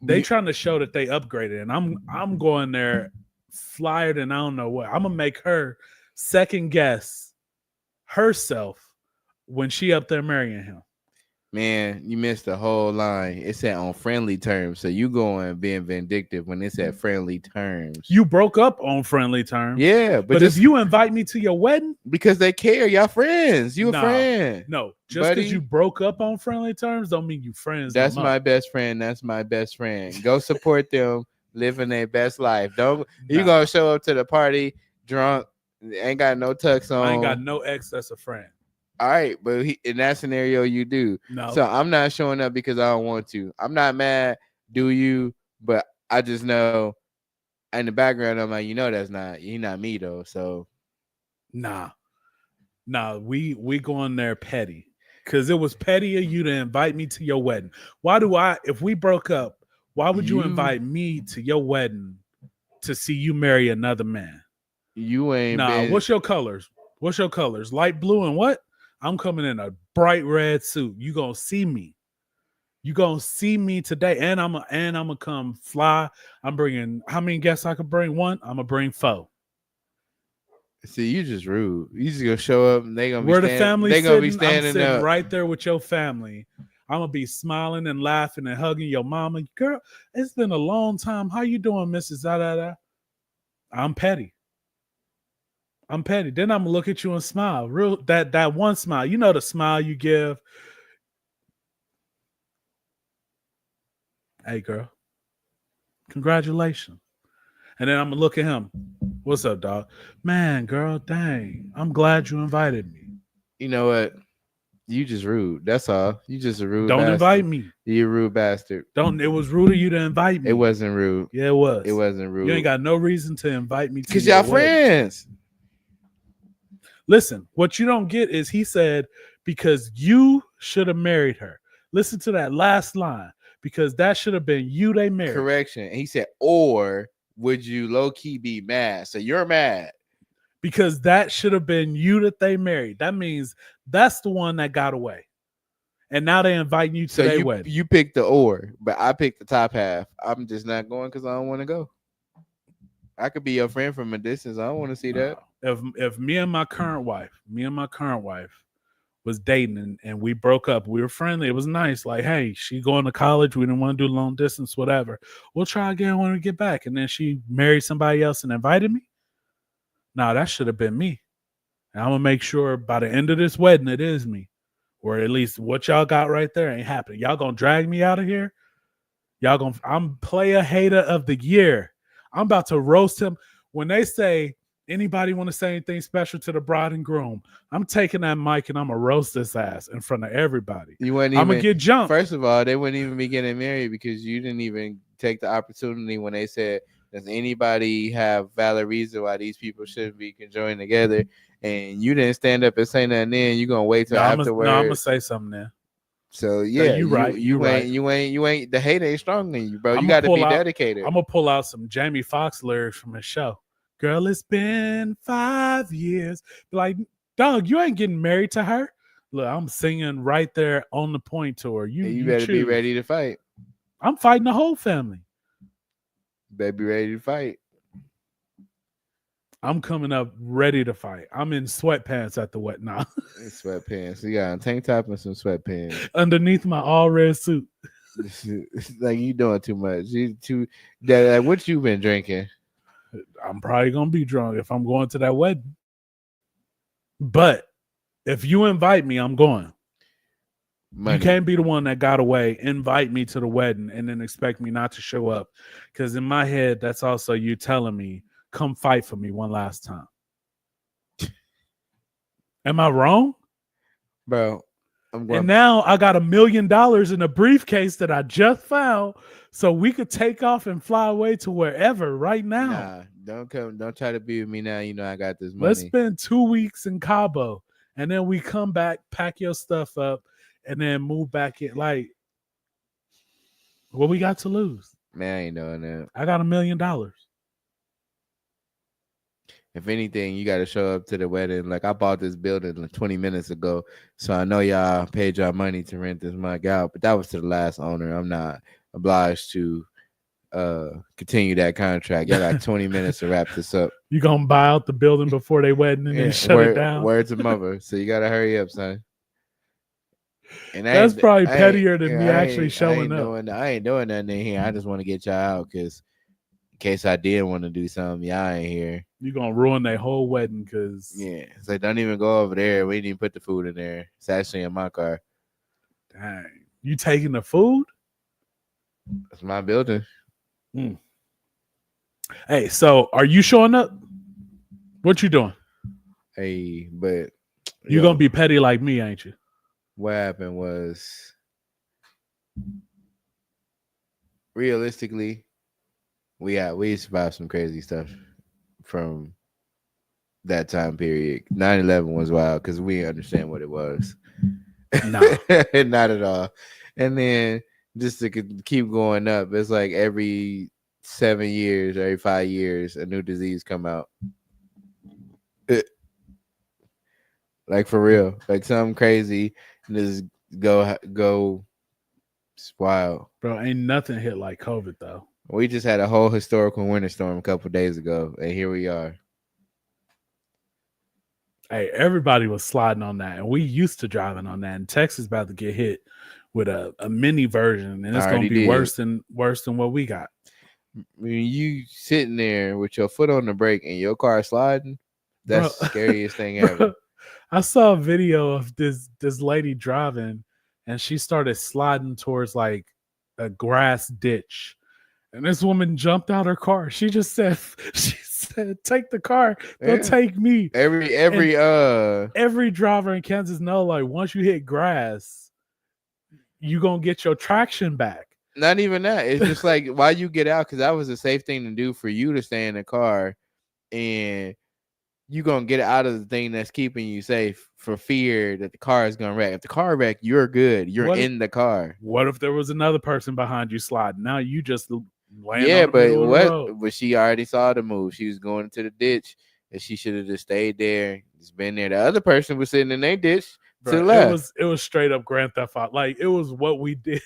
they trying to show that they upgraded. And I'm going there flyered and I don't know what. I'm going to make her second guess herself when she up there marrying him. Man, you missed the whole line. It said on friendly terms. So you going being vindictive when it's at friendly terms. You broke up on friendly terms. Yeah. But if you invite me to your wedding. Because they care. Y'all friends. You a friend. No. Just because you broke up on friendly terms don't mean you friends. That's my best friend. That's my best friend. Go support them. Living their best life. You gonna show up to the party drunk. Ain't got no tux on. I ain't got no ex that's a friend. All right, but in that scenario, you do. No. So I'm not showing up because I don't want to. I'm not mad. Do you? But I just know in the background, I'm like, you're not me though. So nah, we going there petty because it was petty of you to invite me to your wedding. If we broke up, why would you invite me to your wedding to see you marry another man? You ain't. What's your colors? Light blue and what? I'm coming in a bright red suit. You gonna see me. You gonna see me today, and I'm gonna come fly. I'm bringing how many guests I could bring? One. I'm gonna bring 4. See, you just rude. You just gonna show up and they gonna be where the family. They gonna be standing I'm sitting up right there with your family. I'm gonna be smiling and laughing and hugging your mama. Girl, it's been a long time. How you doing, Mrs. Da? I'm petty. Then I'm gonna look at you and smile. That one smile. You know the smile you give. Hey girl, congratulations. And then I'm gonna look at him. What's up, dog? Man, girl, dang. I'm glad you invited me. You know what? You just rude. That's all. You just a rude Don't invite bastard. me. You a rude bastard. Don't. It was rude of you to invite me. It wasn't rude. Yeah, it was. It wasn't You ain't rude. got no reason to invite me to Cause your y'all wedding. friends. Listen, what you don't get is he said, because you should have married her. Listen to that last line. Because that should have been you they married. Correction. He said, or would you low key be mad? So you're mad. Because that should have been you that they married. That means that's the one that got away. And now they inviting you to So their you wedding. you picked the or, but I picked the top half. I'm just not going because I don't want to go. I could be your friend from a distance. I don't want to see that. If me and my current wife was dating and we broke up, we were friendly. It was nice. Like, hey, she going to college. We didn't want to do long distance, whatever. We'll try again when we get back. And then she married somebody else and invited me. Nah, that should have been me. And I'm gonna make sure by the end of this wedding it is me. Or at least what y'all got right there ain't happening. Y'all gonna drag me out of here? I'm player hater of the year. I'm about to roast him. When they say anybody want to say anything special to the bride and groom, I'm taking that mic and I'm gonna roast this ass in front of everybody. You wouldn't I'm even gonna get jumped. First of all, they wouldn't even be getting married because you didn't even take the opportunity when they said, does anybody have valid reason why these people shouldn't be conjoined together? And you didn't stand up and say nothing then. You're gonna wait till afterwards. I'm gonna say something there. So yeah, you right. You ain't the hate ain't strong in you, bro. You got to be dedicated. I'm gonna pull out some Jamie Foxx lyrics from his show. Girl, it's been 5 years. Like, dog, you ain't getting married to her. Look, I'm singing right there on the point to her. You better choose. be ready to fight. I'm fighting the whole family. Better be ready to fight. I'm coming up ready to fight. I'm in sweatpants at the wedding now. Sweatpants. You got a tank top and some sweatpants underneath my all red suit. Like you doing too much. Like what you been drinking? I'm probably gonna be drunk if I'm going to that wedding. But if you invite me, I'm going. Money. You can't be the one that got away, invite me to the wedding, and then expect me not to show up. Because in my head, that's also you telling me, come fight for me one last time. Am I wrong? Bro, and now I got $1 million in a briefcase that I just found, so we could take off and fly away to wherever right now. Nah, don't try to be with me now. You know I got this money. Let's spend 2 weeks in Cabo, and then we come back, pack your stuff up, and then move back in. Like, what we got to lose? Man, I ain't doing that. I got $1 million. If anything, you got to show up to the wedding. Like I bought this building like 20 minutes ago, so I know y'all paid y'all money to rent this mug out, but that was to the last owner. I'm not obliged to continue that contract. Y'all got 20 minutes to wrap this up. You gonna buy out the building before they wedding and then shut it down? Words of mother. So you gotta hurry up, son. And that's probably pettier than me actually showing up. I ain't doing nothing in here. I just want to get y'all out because in case I did want to do something, y'all ain't here. You're gonna ruin their whole wedding because it's like don't even go over there. We didn't even put the food in there. It's actually in my car. Dang. You taking the food? It's my building. Hey, so are you showing up? What you doing? Hey, but you're gonna be petty like me, ain't you? What happened was realistically, we survived some crazy stuff from that time period. 9/11 was wild because we didn't understand what it was. No, not at all. And then just to keep going up, it's like every 7 years, every 5 years, a new disease come out. Like for real, like something crazy, and just go. It's wild, bro. Ain't nothing hit like COVID though. We just had a whole historical winter storm a couple days ago, and here we are. Hey, everybody was sliding on that, and we used to driving on that. And Texas about to get hit with a mini version, and it's going to be worse than what we got. When you sitting there with your foot on the brake and your car sliding, that's the scariest thing ever. I saw a video of this lady driving, and she started sliding towards like a grass ditch. And this woman jumped out her car. She just said, she said, take the car. They'll Yeah. take me. And every driver in Kansas know, like, once you hit grass, you gonna get your traction back. Not even that. It's just like why you get out, because that was a safe thing to do for you to stay in the car, and you gonna get out of the thing that's keeping you safe for fear that the car is gonna wreck. If the car wreck, you're good. You're in the car. What if there was another person behind you sliding? Now you just land Yeah, on the but middle of the road. But she already saw the move. She was going into the ditch, and she should have just stayed there. Just been there. The other person was sitting in their ditch to the left. It was straight up Grand Theft Auto. Like, it was what we did.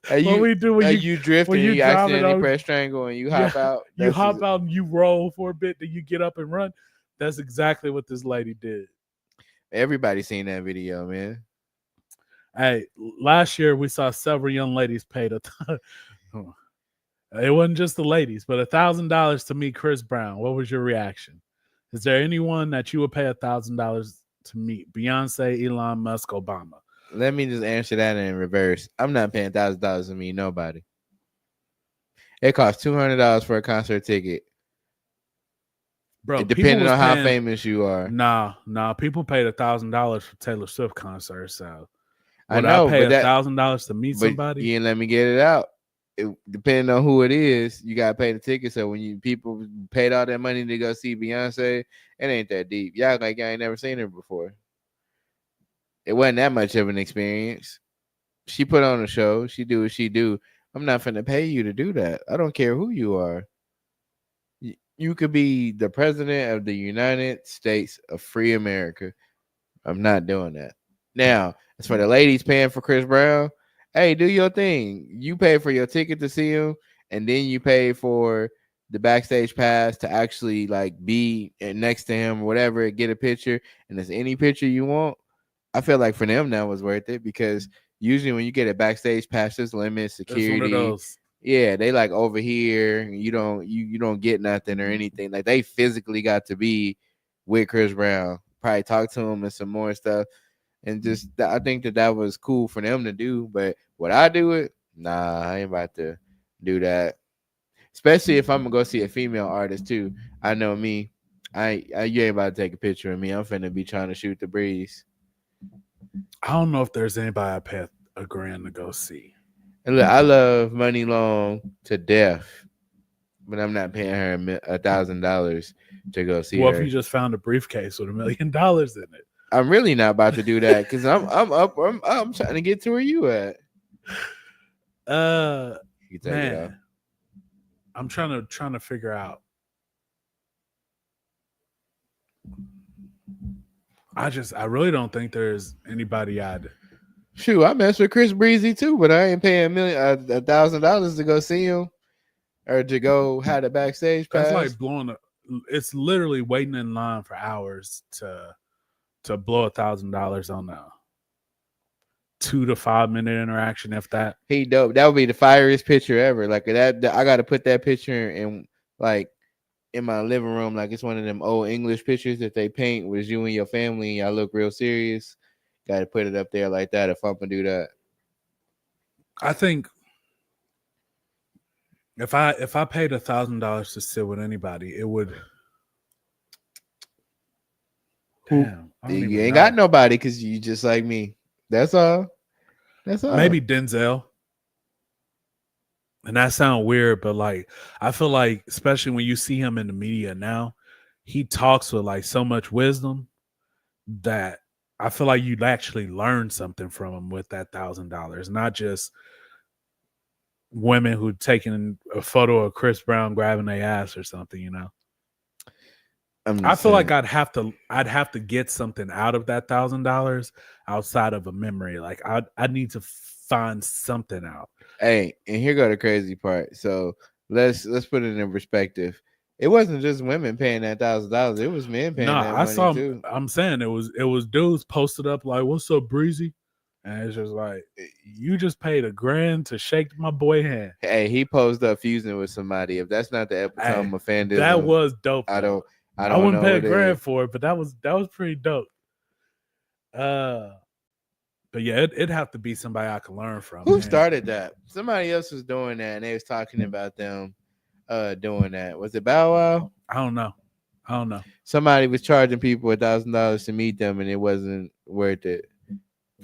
What we do when you drift and you accidentally press triangle and you hop out. You hop out and you roll for a bit, then you get up and run. That's exactly what this lady did. Everybody seen that video, man. Hey, last year we saw several young ladies paid it wasn't just the ladies, but $1,000 to meet Chris Brown. What was your reaction? Is there anyone that you would pay $1,000 to meet? Beyonce, Elon Musk, Obama. Let me just answer that in reverse. I'm not paying $1,000 to meet nobody. It costs $200 for a concert ticket. Bro, depending on how famous you are. Nah. People paid $1,000 for Taylor Swift concert. So I know, I pay $1,000 to meet somebody? You didn't let me get it out. Depending on who it is, you gotta pay the ticket. So when people paid all that money to go see Beyonce, it ain't that deep. Y'all like y'all ain't never seen her before. It wasn't that much of an experience. She put on a show. She do what she do. I'm not finna pay you to do that. I don't care who you are. You could be the president of the United States of free America. I'm not doing that. Now, as for the ladies paying for Chris Brown, hey, do your thing. You pay for your ticket to see him, and then you pay for the backstage pass to actually like be next to him or whatever, get a picture, and there's any picture you want. I feel like for them that was worth it, because usually when you get a backstage pass, there's limits, security. Yeah, they like over here. You don't get nothing or anything. Like they physically got to be with Chris Brown, probably talk to him and some more stuff. And just I think that was cool for them to do. But would I do it? Nah, I ain't about to do that. Especially if I'm gonna go see a female artist too. I know me. You ain't about to take a picture of me. I'm finna be trying to shoot the breeze. I don't know if there's anybody I pay $1,000 to go see. And look, I love Money Long to death, but I'm not paying her $1,000 to go see her. Well, if you just found a briefcase with $1 million in it, I'm really not about to do that, because I'm trying to get to where you at. You take it off. I'm trying to figure out. I really don't think there's anybody I'd. Shoot, I mess with Chris Breezy too, but I ain't paying $1,000 to go see him or to go have the backstage pass. That's like it's literally waiting in line for hours to blow $1,000 on a 2 to 5 minute interaction, if that. He dope. That would be the fieriest picture ever. Like that, I got to put that picture in my living room, like it's one of them old English pictures that they paint with you and your family, and y'all look real serious. Got to put it up there like that if I'm gonna do that. I think if I paid $1,000 to sit with anybody, it would. Damn, you ain't got nobody because you just like me. That's all. Maybe Denzel. And that sounds weird, but like I feel like, especially when you see him in the media now, he talks with like so much wisdom that I feel like you'd actually learn something from him with that $1,000, not just women who taking a photo of Chris Brown grabbing their ass or something, you know. I feel like I'd have to get something out of that $1,000 outside of a memory. Like I'd need to find something out. Hey, and here go the crazy part. So let's put it in perspective. It wasn't just women paying that $1,000. It was men paying that money too. I'm saying it was dudes posted up like, "What's up, Breezy?" And it's just like, you just paid $1,000 to shake my boy hand. Hey, he posed up fusing with somebody. If that's not the epitome of fandom, that was dope. I wouldn't pay $1,000 for it, but that was pretty dope. But yeah, it'd have to be somebody I can learn from, Who man. started that? Somebody else was doing that, and they was talking about them doing that. Was it Bow Wow? I don't know. Somebody was charging people $1,000 to meet them, and it wasn't worth it.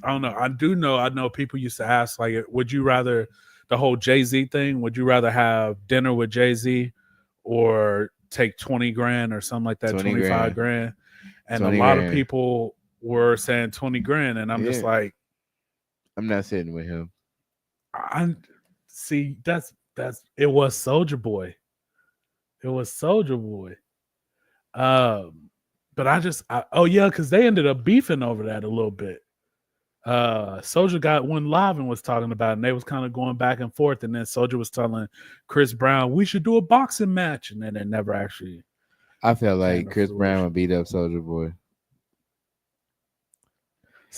I don't know. I do know. I know people used to ask, like, would you rather the whole Jay-Z thing? Would you rather have dinner with Jay-Z or take 20 grand or something like that, 20 25 grand. grand? And a 20 lot of grand. people were saying 20 grand. And I'm just Yeah. like, I'm not sitting with him. I see that's it was Soldier Boy. It was Soldier Boy. But oh yeah, because they ended up beefing over that a little bit. Soldier got one live and was talking about it, and they was kind of going back and forth, and then Soldier was telling Chris Brown we should do a boxing match, and then it never actually. I felt like Chris Brown would beat up Soldier Boy.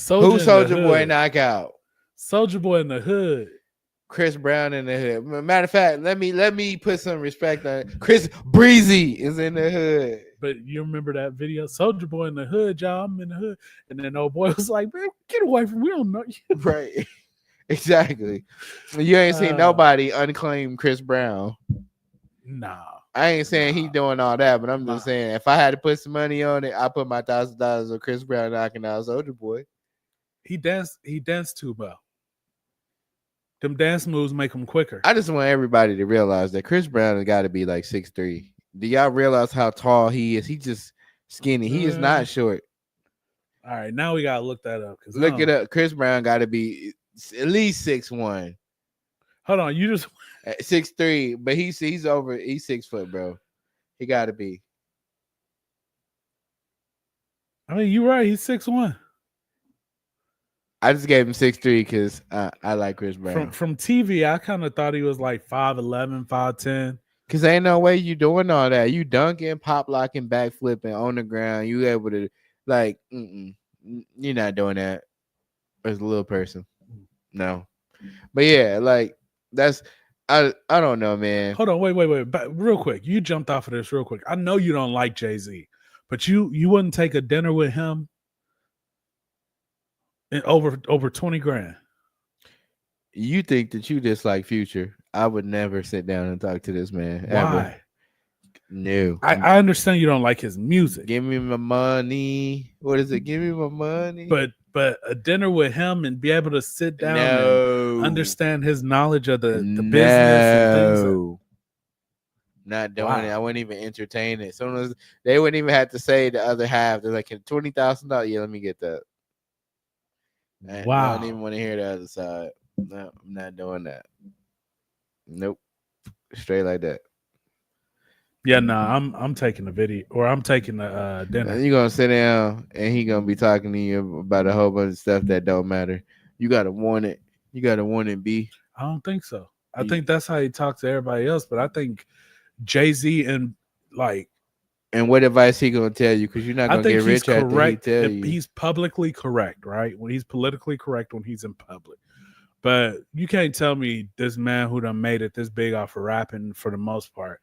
Who Soldier Boy knock out? Soldier Boy in the hood. Chris Brown in the hood. Matter of fact, let me put some respect on it. Chris Breezy is in the hood. But you remember that video? Soldier Boy in the hood, y'all. I'm in the hood. And then old boy was like, man, get away from me. We don't know you. Right. Exactly. You ain't seen nobody unclaim Chris Brown. Nah. I ain't saying he's doing all that, but I'm just saying if I had to put some money on it, I put my $1,000 on Chris Brown knocking out Soldier Boy. He danced too well. Them dance moves make him quicker. I just want everybody to realize that Chris Brown has got to be like 6'3". Do y'all realize how tall he is? He just skinny. He is not short. All right, now we gotta look that up. Look it up. Chris Brown got to be at least 6'1". Hold on, you just 6'3", but he's 6 foot, bro. He got to be. I mean, you're right. He's 6'1". I just gave him 6'3" because I like Chris Brown. From TV, I kind of thought he was like 5'11", 5'10". Cause ain't no way you doing all that. You dunking, pop locking, back flipping on the ground. You able to like, you're not doing that as a little person. No, but yeah, like that's I don't know, man. Hold on, wait, but real quick. You jumped off of this real quick. I know you don't like Jay-Z, but you wouldn't take a dinner with him in over 20 grand. You think that you dislike Future? I would never sit down and talk to this man. Why? Ever. No. I understand you don't like his music. Give me my money. What is it? Give me my money. But a dinner with him and be able to sit down and understand his knowledge of the business and things. Not doing it. I wouldn't even entertain it. Soon as they wouldn't even have to say the other half. They're like, $20,000. Yeah, let me get that. Wow. I don't even want to hear the other side. No, I'm not doing that. Nope. Straight like that. Yeah, I'm taking the video, or I'm taking the dinner. You're gonna sit down and he gonna be talking to you about a whole bunch of stuff that don't matter. You gotta want it. You gotta want it, B. I don't think so. I think that's how he talks to everybody else. But I think Jay-Z and what advice he gonna tell you? Because you're not gonna get rich after he tell you. He's publicly correct, right? When he's politically correct when he's in public. But you can't tell me this man who done made it this big off of rapping for the most part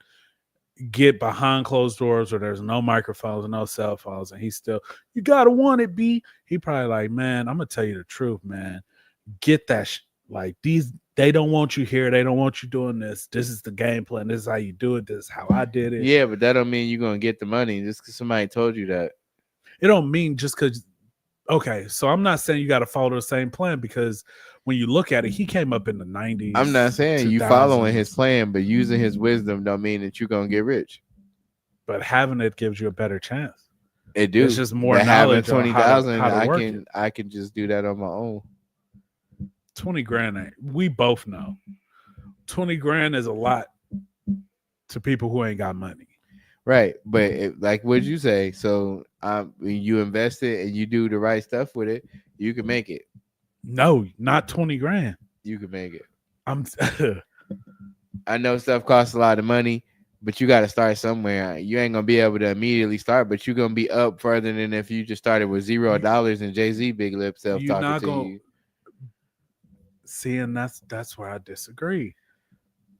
get behind closed doors where there's no microphones and no cell phones, and he's still, you gotta want it, B. He probably like, man, I'm gonna tell you the truth, man. Get that like they don't want you here. They don't want you doing this. This is the game plan. This is how you do it. This is how I did it. Yeah, but that don't mean you're gonna get the money just because somebody told you that. It don't mean just because. Okay, so I'm not saying you got to follow the same plan, because when you look at it, he came up in the 90s. I'm not saying 2000s. You following his plan, but using his wisdom don't mean that you're gonna get rich. But having it gives you a better chance. It do. It's just more knowledge. 20,000, I can just do that on my own. 20 grand, we both know 20 grand is a lot to people who ain't got money. Right, but like what you say, so when you invest it and you do the right stuff with it, you can make it. No, not 20 grand. You can make it. I know stuff costs a lot of money, but you got to start somewhere. You ain't gonna be able to immediately start, but you're gonna be up further than if you just started with $0 and Jay-Z big lip self talking to you. See, and that's where I disagree.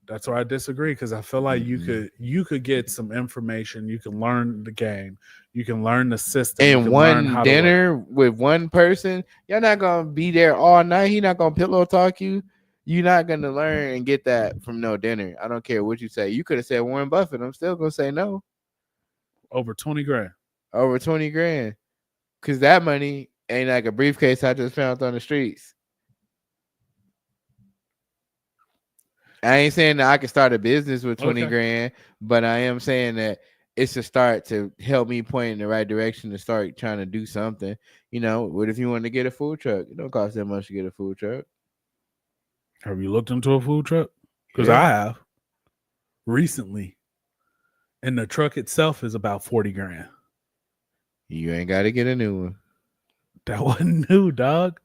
That's where I disagree because I feel like Mm-mm. you could get some information. You can learn the game. You can learn the system. You And can learn one how to work. dinner with one person, you're not gonna be there all night. He not gonna pillow talk you. You're not gonna learn and get that from no dinner. I don't care what you say. You could have said Warren Buffett. I'm still gonna say no. Over 20 grand. Over 20 grand. Cause that money ain't like a briefcase I just found on the streets. I ain't saying that I can start a business with 20 Okay. grand, but I am saying that it's a start to help me point in the right direction to start trying to do something. What if you want to get a food truck? It don't cost that much to get a food truck. Have you looked into a food truck? Because Yeah. I have recently, and the truck itself is about 40 grand. You ain't got to get a new one. That wasn't new, dog.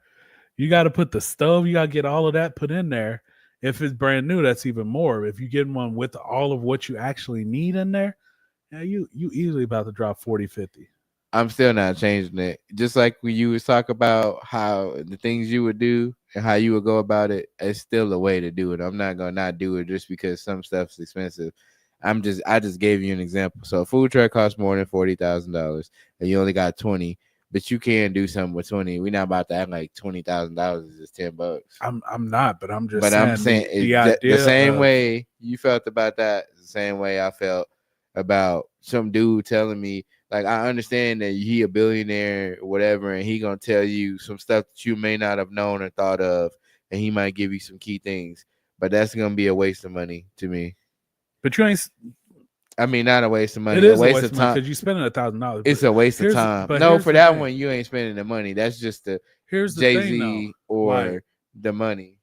You got to put the stove. You got to get all of that put in there. If it's brand new, that's even more. If you get one with all of what you actually need in there, yeah, you easily about to drop 40, 50. I'm still not changing it. Just like when you was talk about how the things you would do and how you would go about it, it's still a way to do it. I'm not gonna not do it just because some stuff's expensive. I just gave you an example. So a food truck costs more than $40,000 and you only got 20, but you can do something with 20. We're not about to act like $20,000 is just $10. I'm not, but I'm just But I'm saying saying the the idea same of way you felt about that, the same way I felt about some dude telling me, like, I understand that he a billionaire or whatever, and he gonna tell you some stuff that you may not have known or thought of, and he might give you some key things, but that's gonna be a waste of money to me. but you ain't. I mean, not a waste of It money, a is a waste waste of of money time. because you spending $1,000. It's a waste of time. No, Here's for the that thing. one, you ain't spending the money. That's just the Here's the Jay thing, though. Z or Like, the money,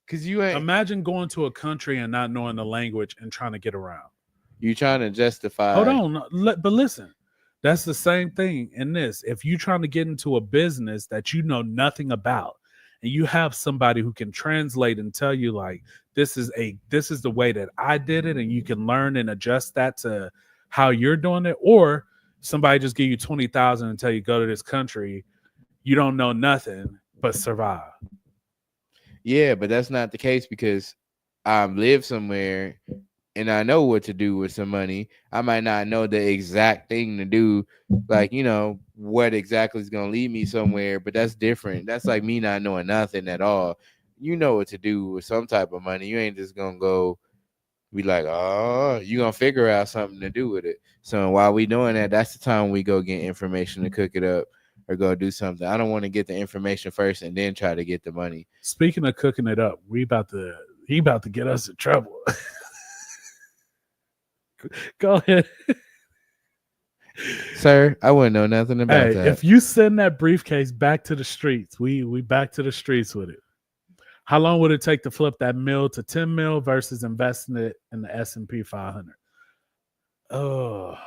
because you ain't. imagine going to a country and not knowing the language and trying to get around. You trying to Hold justify. on, but listen, that's the same thing in this. If you're trying to get into a business that you know nothing about, and you have somebody who can translate and tell you like this is the way that I did it, and you can learn and adjust that to how you're doing it, or somebody just give you 20,000 and tell you go to this country, you don't know nothing but survive. Yeah, but that's not the case because I live somewhere and I know what to do with some money. I might not know the exact thing to do, like, what exactly is going to lead me somewhere, but that's different. That's like me not knowing nothing at all. You know what to do with some type of money. You ain't just going to go be like, oh, you going to figure out something to do with it. So while we doing that, that's the time we go get information to cook it up or go do something. I don't want to get the information first and then try to get the money. Speaking of cooking it up, he about to get us in trouble. Go ahead. Sir, I wouldn't know nothing about that. If you send that briefcase back to the streets, we back to the streets with it. How long would it take to flip that mil to 10 mil versus investing it in the S&P 500? Oh,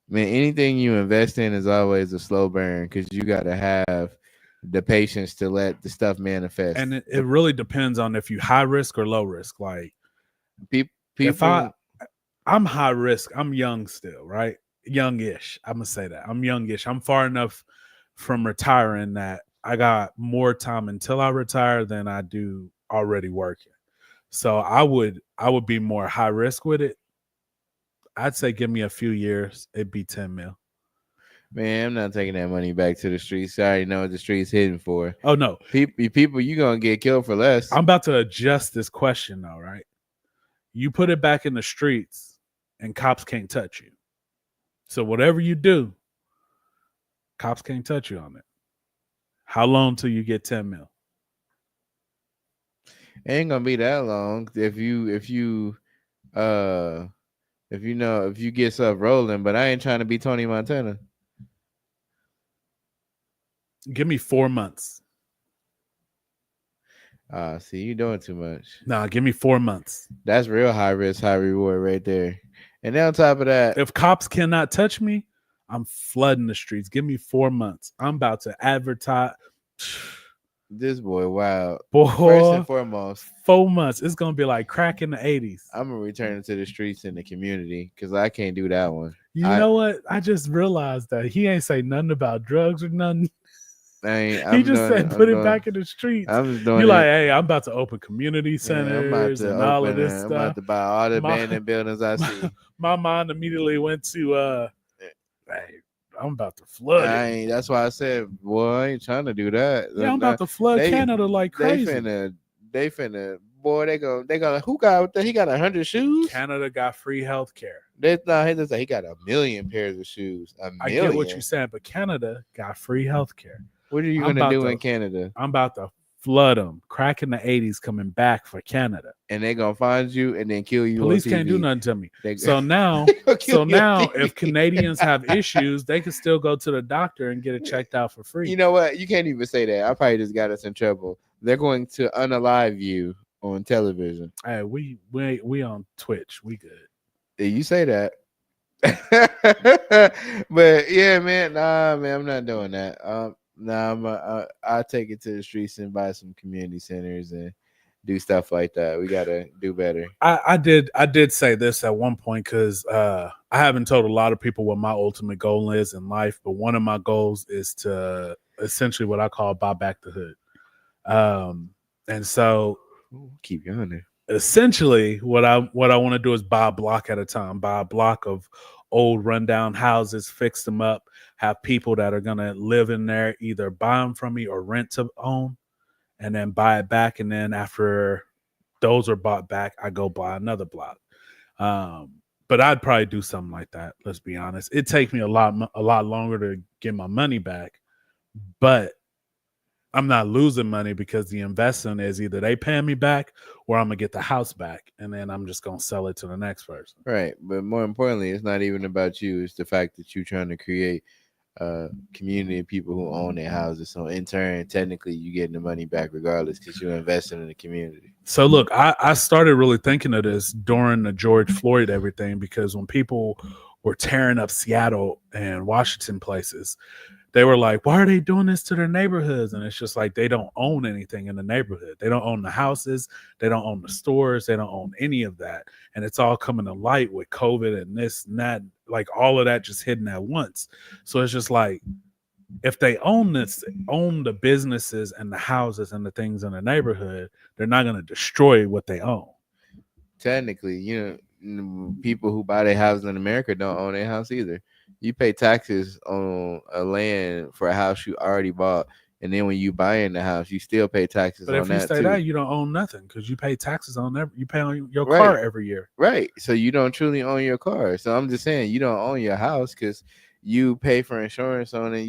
Man, anything you invest in is always a slow burn because you got to have the patience to let the stuff manifest. and it really depends on if you high risk or low risk. Like people, if I'm high risk, I'm young still, right? Youngish. I'm gonna say that I'm youngish. I'm far enough from retiring that I got more time until I retire than I do already working. So I would be more high risk with it. I'd say give me a few years, it'd be 10 mil. Man, I'm not taking that money back to the streets. I already know what the streets hitting for. Oh no, people, you gonna get killed for less. I'm about to adjust this question though, right? You put it back in the streets, and cops can't touch you. So whatever you do, cops can't touch you on it. How long till you get 10 mil? It ain't gonna be that long if you get stuff rolling. But I ain't trying to be Tony Montana. Give me 4 months. See, you doing too much. Nah, give me 4 months. That's real high risk, high reward right there. And then on top of that, if cops cannot touch me, I'm flooding the streets. Give me 4 months. I'm about to advertise. This boy, wow. Boy, first and foremost, 4 months. It's gonna be like crack in the 80s. I'm gonna return to the streets in the community because I can't do that one. You know what? I just realized that he ain't say nothing about drugs or nothing. He I'm just doing. said put it back in the streets. I'm just You doing like, it. hey, I'm about to open community Yeah, I'm about centers to and all of open. this I'm about stuff. to buy all the My abandoned buildings I my, see. my mind immediately went to hey, I'm about to flood it. That's why I said, boy, I ain't trying to do that. Yeah, I'm about to flood They Canada like they crazy. finna boy, they go who got he got 100 shoes? Canada got free health care. They no, he just like he got 1,000,000 pairs of shoes. I get what 1,000,000. you're saying, but Canada got free health care. What are you I'm gonna about do to in Canada? I'm about to flood them. Crack in the 80s coming back for Canada. And they gonna find you and then kill you Police on can't do TV. nothing to me. They, So now, they gonna kill you on if TV. Canadians have issues, they can still go to the doctor and get it checked out for free. You know what? You can't even say that. I probably just got us in trouble. They're going to unalive you on television. Hey, we on Twitch. We good. You say that. But yeah, man, man, I'm not doing that. I'll take it to the streets and buy some community centers and do stuff like that. We gotta do better. I did say this at one point because I haven't told a lot of people what my ultimate goal is in life, but one of my goals is to essentially what I call buy back the hood. And so Keep going there. essentially what I want to do is buy a block at a time, buy a block of old rundown houses, fix them up, have people that are going to live in there, either buy them from me or rent to own, and then buy it back. And then after those are bought back, I go buy another block. But I'd probably do something like that. Let's be honest. It'd take me a lot longer to get my money back, but I'm not losing money because the investment is either they pay me back or I'm gonna get the house back, and then I'm just gonna sell it to the next person. Right, but more importantly, it's not even about you. It's the fact that you're trying to create a community of people who own their houses. So in turn, technically, you getting the money back regardless because you're investing in the community. So look, I started really thinking of this during the George Floyd everything, because when people were tearing up Seattle and Washington places, they were like, why are they doing this to their neighborhoods? And it's just like they don't own anything in the neighborhood. They don't own the houses. They don't own the stores. They don't own any of that. And it's all coming to light with COVID and this and that, like all of that just hitting at once. So it's just like, if they own the businesses and the houses and the things in the neighborhood, they're not going to destroy what they own. Technically, people who buy their houses in America don't own their house either. You pay taxes on a land for a house you already bought, and then when you buy in the house, you still pay taxes on that too. But if you say that, you don't own nothing because you pay taxes on that. You pay on your car every year. Right. So you don't truly own your car. So I'm just saying you don't own your house because you pay for insurance on it.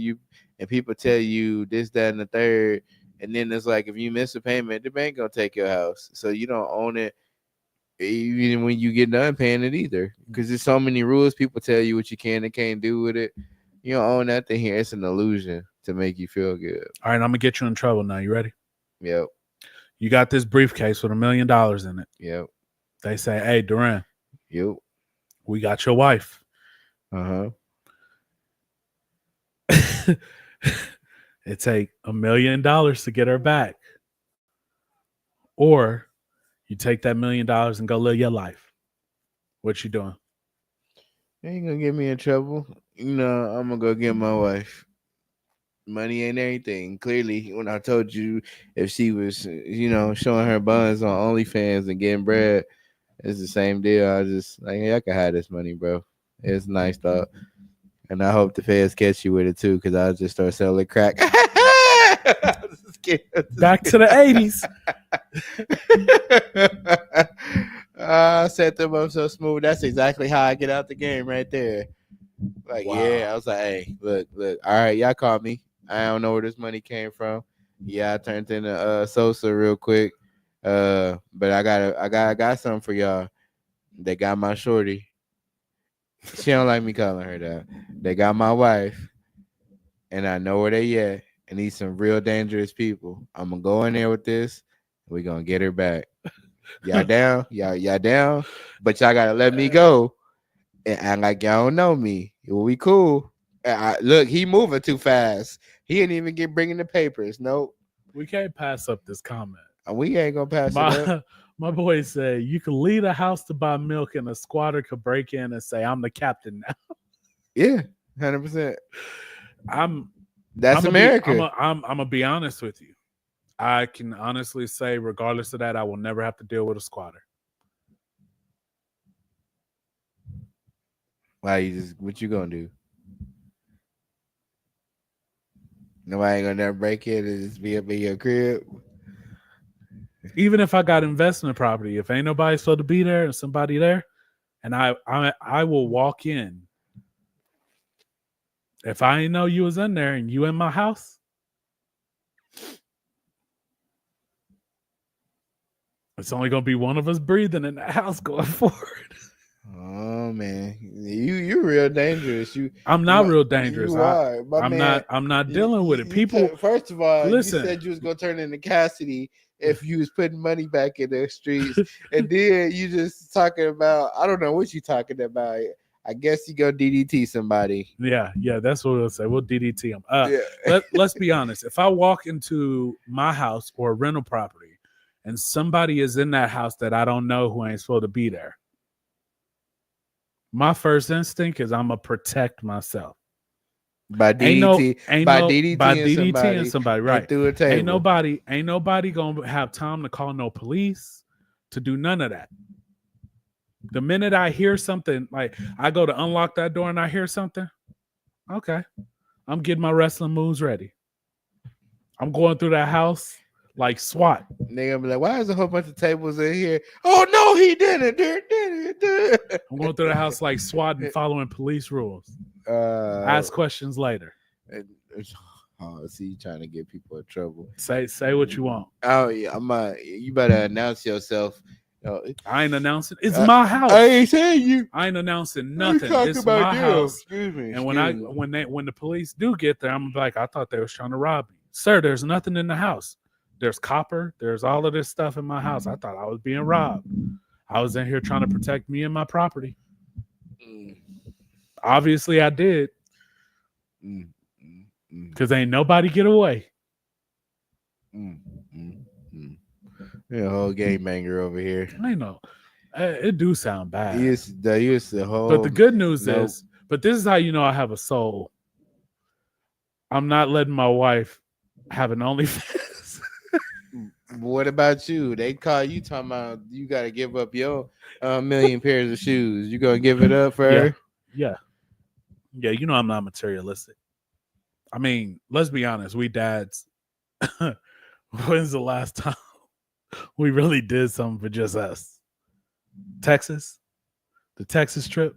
And people tell you this, that, and the third, and then it's like if you miss a payment, the bank gonna take your house. So you don't own it even when you get done paying it either, because there's so many rules. People tell you what you can and can't do with it. You don't own that thing here. It's an illusion to make you feel good. All right, I'm gonna get you in trouble now. You ready? Yep. You got this briefcase with $1 million in it. Yep. They say, hey, Duran. Yep. We got your wife. Uh-huh. It take $1 million to get her back. Or you take that $1 million and go live your life. What you doing? You ain't gonna get me in trouble. I'm gonna go get my wife. Money ain't everything. Clearly, when I told you if she was, showing her buns on OnlyFans and getting bread, it's the same deal. I just like, hey, I can have this money, bro. It's nice thought. And I hope the feds catch you with it too, because I'll just start selling crack. Back to the 80s. I set them up so smooth. That's exactly how I get out the game right there. Like, wow. Yeah, I was like, hey, look. All right, y'all call me. I don't know where this money came from. Yeah, I turned into Sosa real quick. But I got something for y'all. They got my shorty. She don't like me calling her that. They got my wife, and I know where they at. And these some real dangerous people. I'm gonna go in there with this. We're gonna get her back. Y'all down? Y'all down? But y'all gotta let me go and act like y'all don't know me. We cool. Look, he moving too fast. He didn't even get bringing the papers. Nope. We can't pass up this comment. We ain't gonna pass it up. My boy said you can leave a house to buy milk and a squatter could break in and say, I'm the captain now. Yeah, 100%. That's America. I'm gonna be honest with you. I can honestly say, regardless of that, I will never have to deal with a squatter. Why you just what you gonna do? Nobody ain't gonna never break in and just be up in your crib. Even if I got investment property, if ain't nobody supposed to be there and somebody there, and I will walk in. If I ain't know you was in there and you in my house, it's only gonna be one of us breathing in that house going forward. Oh man, you real dangerous. I'm not real dangerous. You are, I'm not dealing with it. People, first of all, listen. You said you was gonna turn into Cassidy if you was putting money back in the streets, and then you just talking about I don't know what you talking about. I guess you go DDT somebody. Yeah, that's what we'll say. We'll DDT them. Let's be honest. If I walk into my house or a rental property, and somebody is in that house that I don't know who ain't supposed to be there, my first instinct is I'm gonna protect myself by DDT, by DDT somebody, right? Through a table. Ain't nobody gonna have time to call no police to do none of that. The minute I hear something, like I go to unlock that door and I hear something, okay, I'm getting my wrestling moves ready. I'm going through that house like SWAT. They gonna be like, why is a whole bunch of tables in here? Oh no, he didn't. I'm going through the house like SWAT and following police rules. Ask questions later. Oh, see, you trying to get people in trouble. Say what you want. Oh yeah, you better announce yourself. I ain't announcing. It's my house. I ain't saying you. I ain't announcing nothing. It's my house. Excuse me. And when the police do get there, I'm like, I thought they was trying to rob me. Sir, there's nothing in the house. There's copper. There's all of this stuff in my house. I thought I was being robbed. I was in here trying to protect me and my property. Obviously, I did. Because ain't nobody get away. Yeah, a whole gangbanger over here. I know. It do sound bad. The whole. But the good news is, but this is how you know I have a soul. I'm not letting my wife have an OnlyFans. What about you? They call you talking about you got to give up your million pairs of shoes. You gonna give it up for her? Yeah. You know I'm not materialistic. I mean, let's be honest. We dads. When's the last time we really did something for just us? Texas, the Texas trip.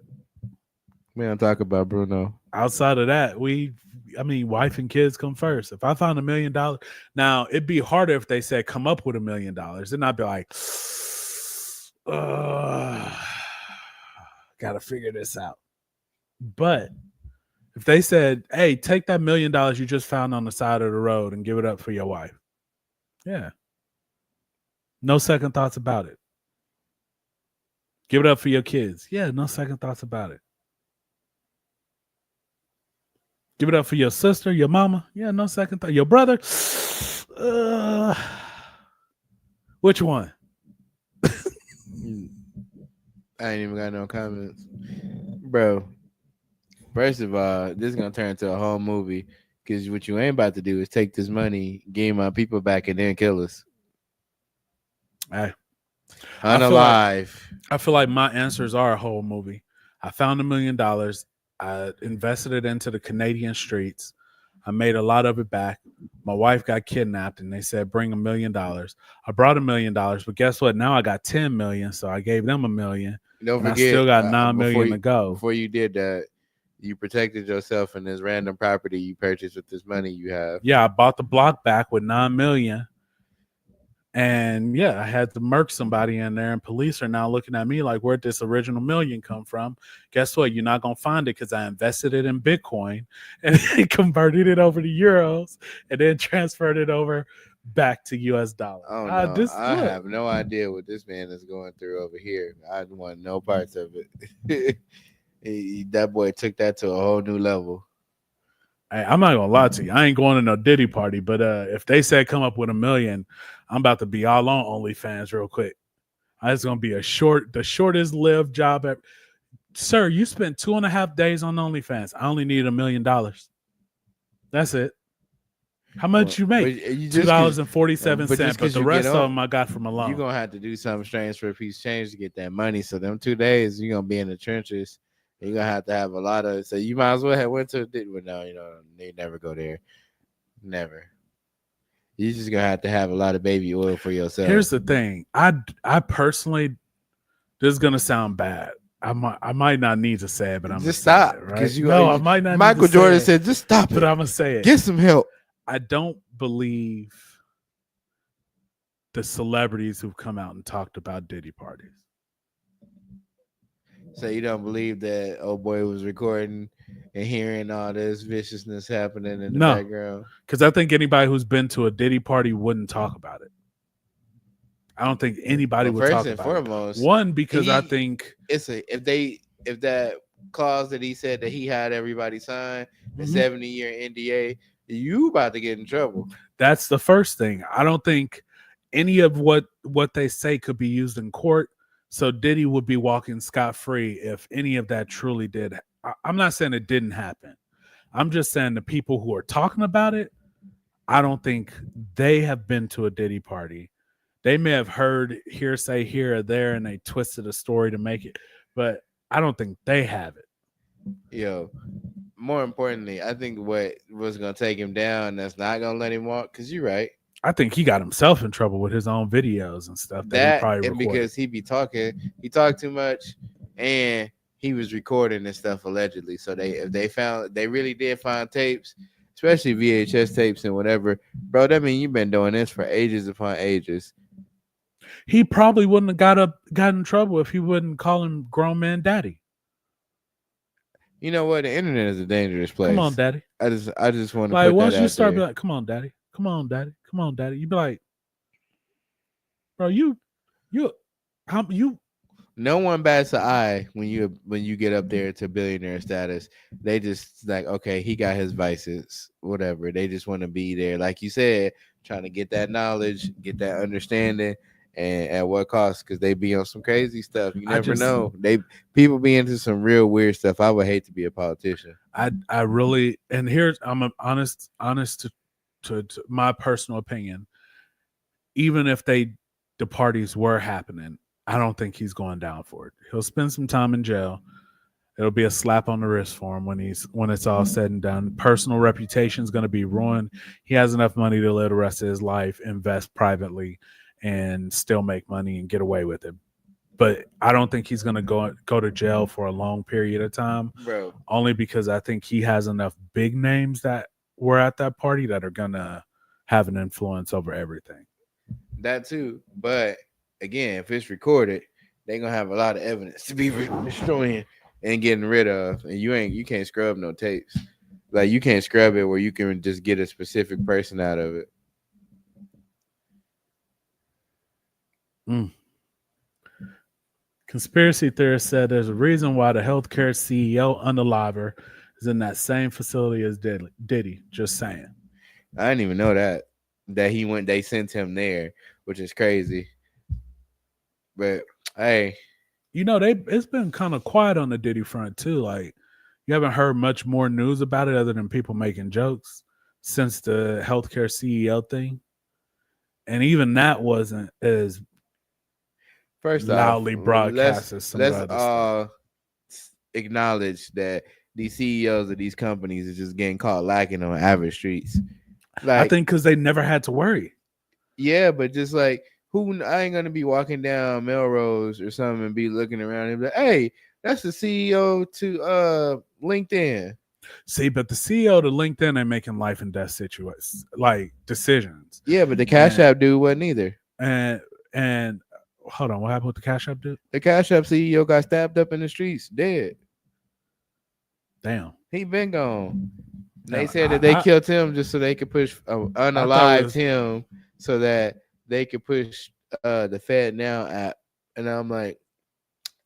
We don't talk about Bruno. Outside of that, wife and kids come first. If I found $1 million, now it'd be harder if they said come up with $1 million. Then I'd be like, gotta figure this out. But if they said, hey, take that $1 million you just found on the side of the road and give it up for your wife. Yeah. No second thoughts about it. Give it up for your kids. Yeah, no second thoughts about it. Give it up for your sister, your mama. Yeah, no second thought. Your brother. Which one? I ain't even got no comments. Bro, first of all, this is going to turn into a whole movie because what you ain't about to do is take this money, give my people back, and then kill us. Hey, unalive. I feel like my answers are a whole movie. I found $1 million. I invested it into the Canadian streets. I made a lot of it back. My wife got kidnapped and they said, bring $1 million. I brought $1 million, but guess what? Now I got 10 million. So I gave them $1 million. Don't forget, I still got 9 million to go. Before you did that, you protected yourself in this random property you purchased with this money you have. Yeah, I bought the block back with 9 million. And yeah, I had to murk somebody in there, and police are now looking at me like, where'd this original million come from? Guess what? You're not going to find it because I invested it in Bitcoin and converted it over to euros and then transferred it over back to US dollars. Oh, no. I have no idea what this man is going through over here. I want no parts of it. That boy took that to a whole new level. Hey, I'm not gonna lie to you. I ain't going to no Diddy party, but if they said come up with $1 million, I'm about to be all on OnlyFans real quick. It's gonna be the shortest lived job ever. Sir, you spent 2.5 days on OnlyFans. I only need $1 million. That's it. How much you But make? you just $2.47. But because the you get rest of on, them I got from a you're loan. gonna have to do something strange for a piece of change to get that money. So them 2 days you're gonna be in the trenches. You're gonna have a lot of. So you might as well have went to. Well, no, they never go there. Never. You're just gonna have a lot of baby oil for yourself. Here's the thing. I personally, this is gonna sound bad. I might not need to say it, but I'm gonna Just say stop it, right? because No, I might not need to Michael say Jordan it, said, "Just stop but it. I'm gonna say it. Get some help." I don't believe the celebrities who've come out and talked about Diddy parties. So you don't believe that old boy was recording and hearing all this viciousness happening in the No, background? because I think anybody who's been to a Diddy party wouldn't talk about it. I don't think anybody Well, would first talk and about it. foremost, One, because I he think if that clause that he said that he had everybody sign the 70-year NDA, you about to get in trouble. That's the first thing. I don't think any of what they say could be used in court. So Diddy would be walking scot-free if any of that truly did. I'm not saying it didn't happen. I'm just saying the people who are talking about it, I don't think they have been to a Diddy party. They may have heard hearsay here or there and they twisted a story to make it, but I don't think they have it. Yo, more importantly, I think what was gonna take him down that's not gonna let him walk, because you're right. I think he got himself in trouble with his own videos and stuff that he probably And recorded. because he talked too much, and he was recording and stuff allegedly. So they really did find tapes, especially VHS tapes and whatever, bro. That mean you've been doing this for ages upon ages. He probably wouldn't have got in trouble if he wouldn't call him grown man daddy. You know what? The internet is a dangerous place. Come on, daddy. I just want to Like put once that you out start there. be like, come on, daddy, come on, daddy, come on, daddy. You be like, bro, you, how you? No one bats an eye when you get up there to billionaire status. They just like, okay, he got his vices, whatever. They just want to be there, like you said, trying to get that knowledge, get that understanding, and at what cost? Because they be on some crazy stuff. You never know. People be into some real weird stuff. I would hate to be a politician. I really, and here's I'm honest to my personal opinion. Even if the parties were happening, I don't think he's going down for it. He'll spend some time in jail. It'll be a slap on the wrist for him when it's all said and done. Personal reputation is going to be ruined. He has enough money to live the rest of his life, invest privately, and still make money and get away with it. But I don't think he's going to go to jail for a long period of time, bro. Only because I think he has enough big names that were at that party that are going to have an influence over everything. That too, but again, if it's recorded, they're gonna have a lot of evidence to be destroying and getting rid of, and you can't scrub no tapes. Like you can't scrub it where you can just get a specific person out of it. Conspiracy theorists said there's a reason why the healthcare CEO Unaliver is in that same facility as Diddy. Just saying. I didn't even know that he went. They sent him there, which is crazy. But hey, it's been kind of quiet on the Diddy front too. Like you haven't heard much more news about it other than people making jokes since the healthcare CEO thing, and even that wasn't as loudly broadcast as some of the other stuff. Acknowledge that these CEOs of these companies is just getting caught lacking on average streets. Like, I think because they never had to worry. Yeah, but just like I ain't gonna be walking down Melrose or something and be looking around and be like, hey, that's the CEO to LinkedIn. See, but the CEO to LinkedIn ain't making life and death situations like decisions. Yeah, but the Cash App dude wasn't either. And hold on, what happened with the Cash App dude? The Cash App CEO got stabbed up in the streets, dead. Damn, he been gone. They said that they killed him just so they could push unalived him so that they could push the Fed Now app. And I'm like,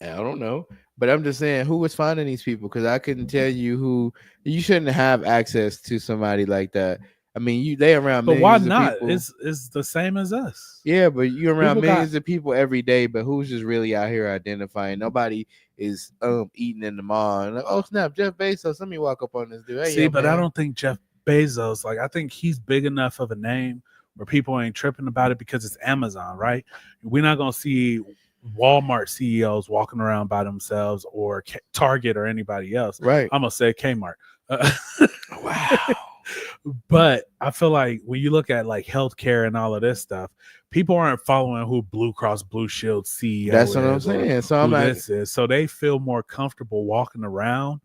I don't know. But I'm just saying, who was finding these people? Because I couldn't tell you who. You shouldn't have access to somebody like that. I mean, they around millions of people. But why not? It's the same as us. Yeah, but you're around millions of people every day. But who's just really out here identifying? Nobody is eating in the mall. And like, oh snap, Jeff Bezos. Let me walk up on this dude. Hey, see, but man. I don't think Jeff Bezos, like I think he's big enough of a name where people ain't tripping about it because it's Amazon, right? We're not gonna see Walmart CEOs walking around by themselves or Target or anybody else. Right. I'm gonna say Kmart. Uh, Wow. but I feel like when you look at like healthcare and all of this stuff, people aren't following who Blue Cross Blue Shield CEO That's what I'm is or saying. So I'm who like, this is. So they feel more comfortable walking around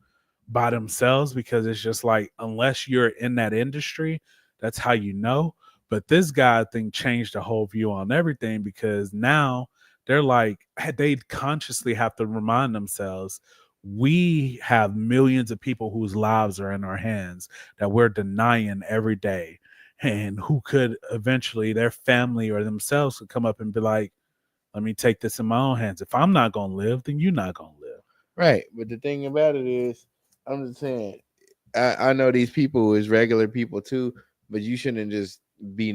by themselves because it's just like, unless you're in that industry, that's how you know. But this guy, I think, changed the whole view on everything because now they're like, they consciously have to remind themselves we have millions of people whose lives are in our hands that we're denying every day, and who could eventually their family or themselves could come up and be like, let me take this in my own hands. If I'm not gonna live, then you're not gonna live. right. But the thing about it is, I'm just saying, I know these people is regular people too, but you shouldn't just be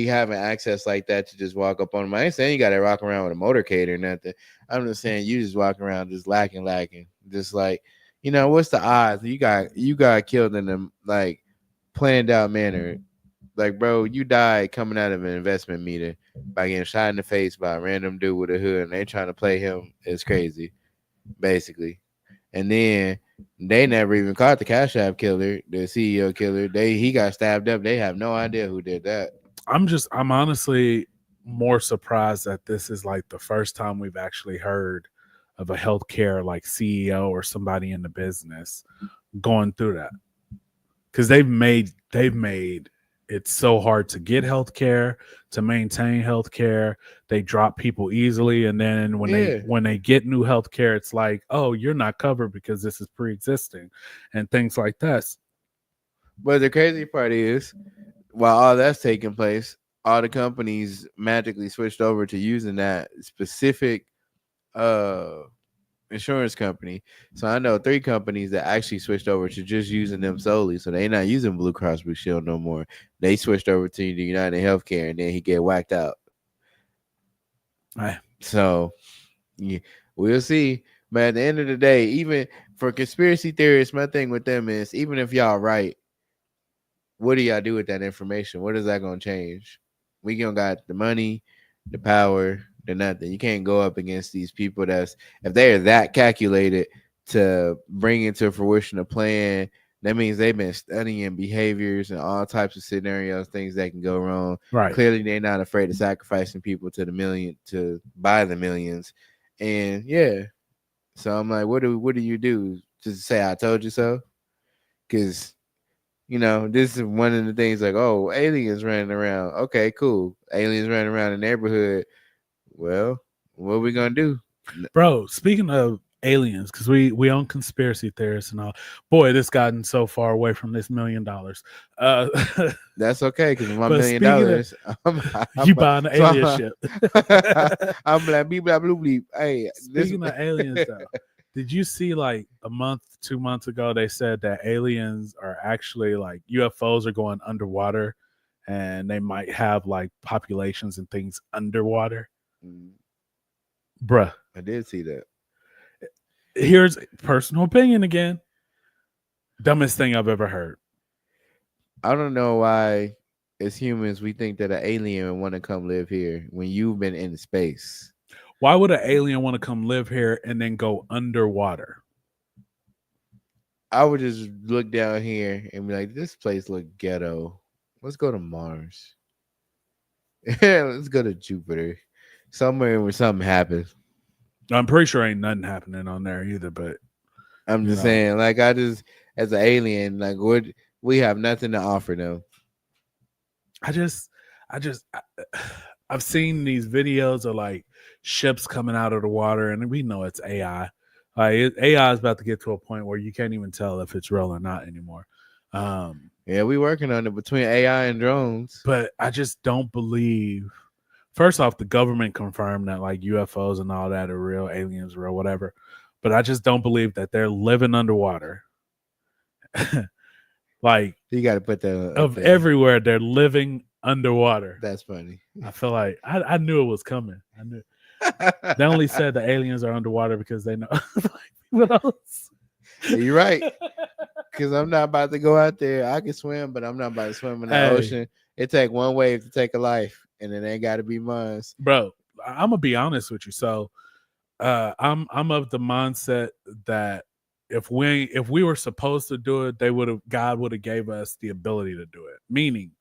having access like that to just walk up on them. I ain't saying you gotta walk around with a motorcade or nothing. I'm just saying you just walk around just lacking, just like, what's the odds you got killed in a like planned out manner. Like, bro, you died coming out of an investment meeting by getting shot in the face by a random dude with a hood, and they trying to play him as crazy, basically. And then they never even caught the Cash App killer, the CEO killer. He got stabbed up. They have no idea who did that. I'm honestly more surprised that this is like the first time we've actually heard of a healthcare like CEO or somebody in the business going through that, because they've made it so hard to get healthcare, to maintain healthcare. They drop people easily, and then Yeah. when they get new healthcare, it's like, oh, you're not covered because this is pre-existing, and things like that. But the crazy part is, while all that's taking place, all the companies magically switched over to using that specific uh insurance company. So I know 3 companies that actually switched over to just using them solely. So they're not using Blue Cross Blue Shield no more. They switched over to the United Healthcare, and then he get whacked out. Right. So yeah, we'll see. But at the end of the day, even for conspiracy theorists, my thing with them is, even if y'all right, what do y'all do with that information? What is that gonna change? We don't got the money, the power, the nothing. You can't go up against these people if they are that calculated to bring into fruition a plan. That means they've been studying behaviors and all types of scenarios, things that can go wrong. Right. Clearly, they're not afraid of sacrificing people to buy the millions. And yeah, so I'm like, what do you do? Just say I told you so? Because this is one of the things, like, oh, aliens running around. Okay, cool. Aliens running around the neighborhood. Well, what are we gonna do? Bro, speaking of aliens, because we own conspiracy theorists and all. Boy, this gotten so far away from this $1,000,000. That's okay, because my But $1,000,000, you buying an alien ship. I'm like beep blah blue bleep. Hey, Speaking of aliens, though, did you see like a month, 2 months ago, they said that aliens are actually like UFOs are going underwater, and they might have like populations and things underwater? Bruh. I did see that. Here's personal opinion again. Dumbest thing I've ever heard. I don't know why, as humans, we think that an alien want to come live here when you've been in space. Why would an alien want to come live here and then go underwater? I would just look down here and be like, this place look ghetto. Let's go to Mars. Let's go to Jupiter. Somewhere where something happens. I'm pretty sure ain't nothing happening on there either, but I'm just saying, like, as an alien, like, we have nothing to offer them. I've seen these videos of like ships coming out of the water, and we know it's AI. AI is about to get to a point where you can't even tell if it's real or not anymore. Yeah, we working on it between AI and drones. But I just don't believe. First off, the government confirmed that like UFOs and all that are real, aliens are real, whatever. But I just don't believe that they're living underwater. Like, you got to put that of everywhere, they're living underwater. That's funny. I feel like I knew it was coming. I knew. They only said the aliens are underwater because they know. You're right. Because I'm not about to go out there. I can swim, but I'm not about to swim in the Hey, ocean. It take one wave to take a life, and it ain't got to be mine. bro, I'm gonna be honest with you. So, I'm of the mindset that if we were supposed to do it, God would have gave us the ability to do it. Meaning,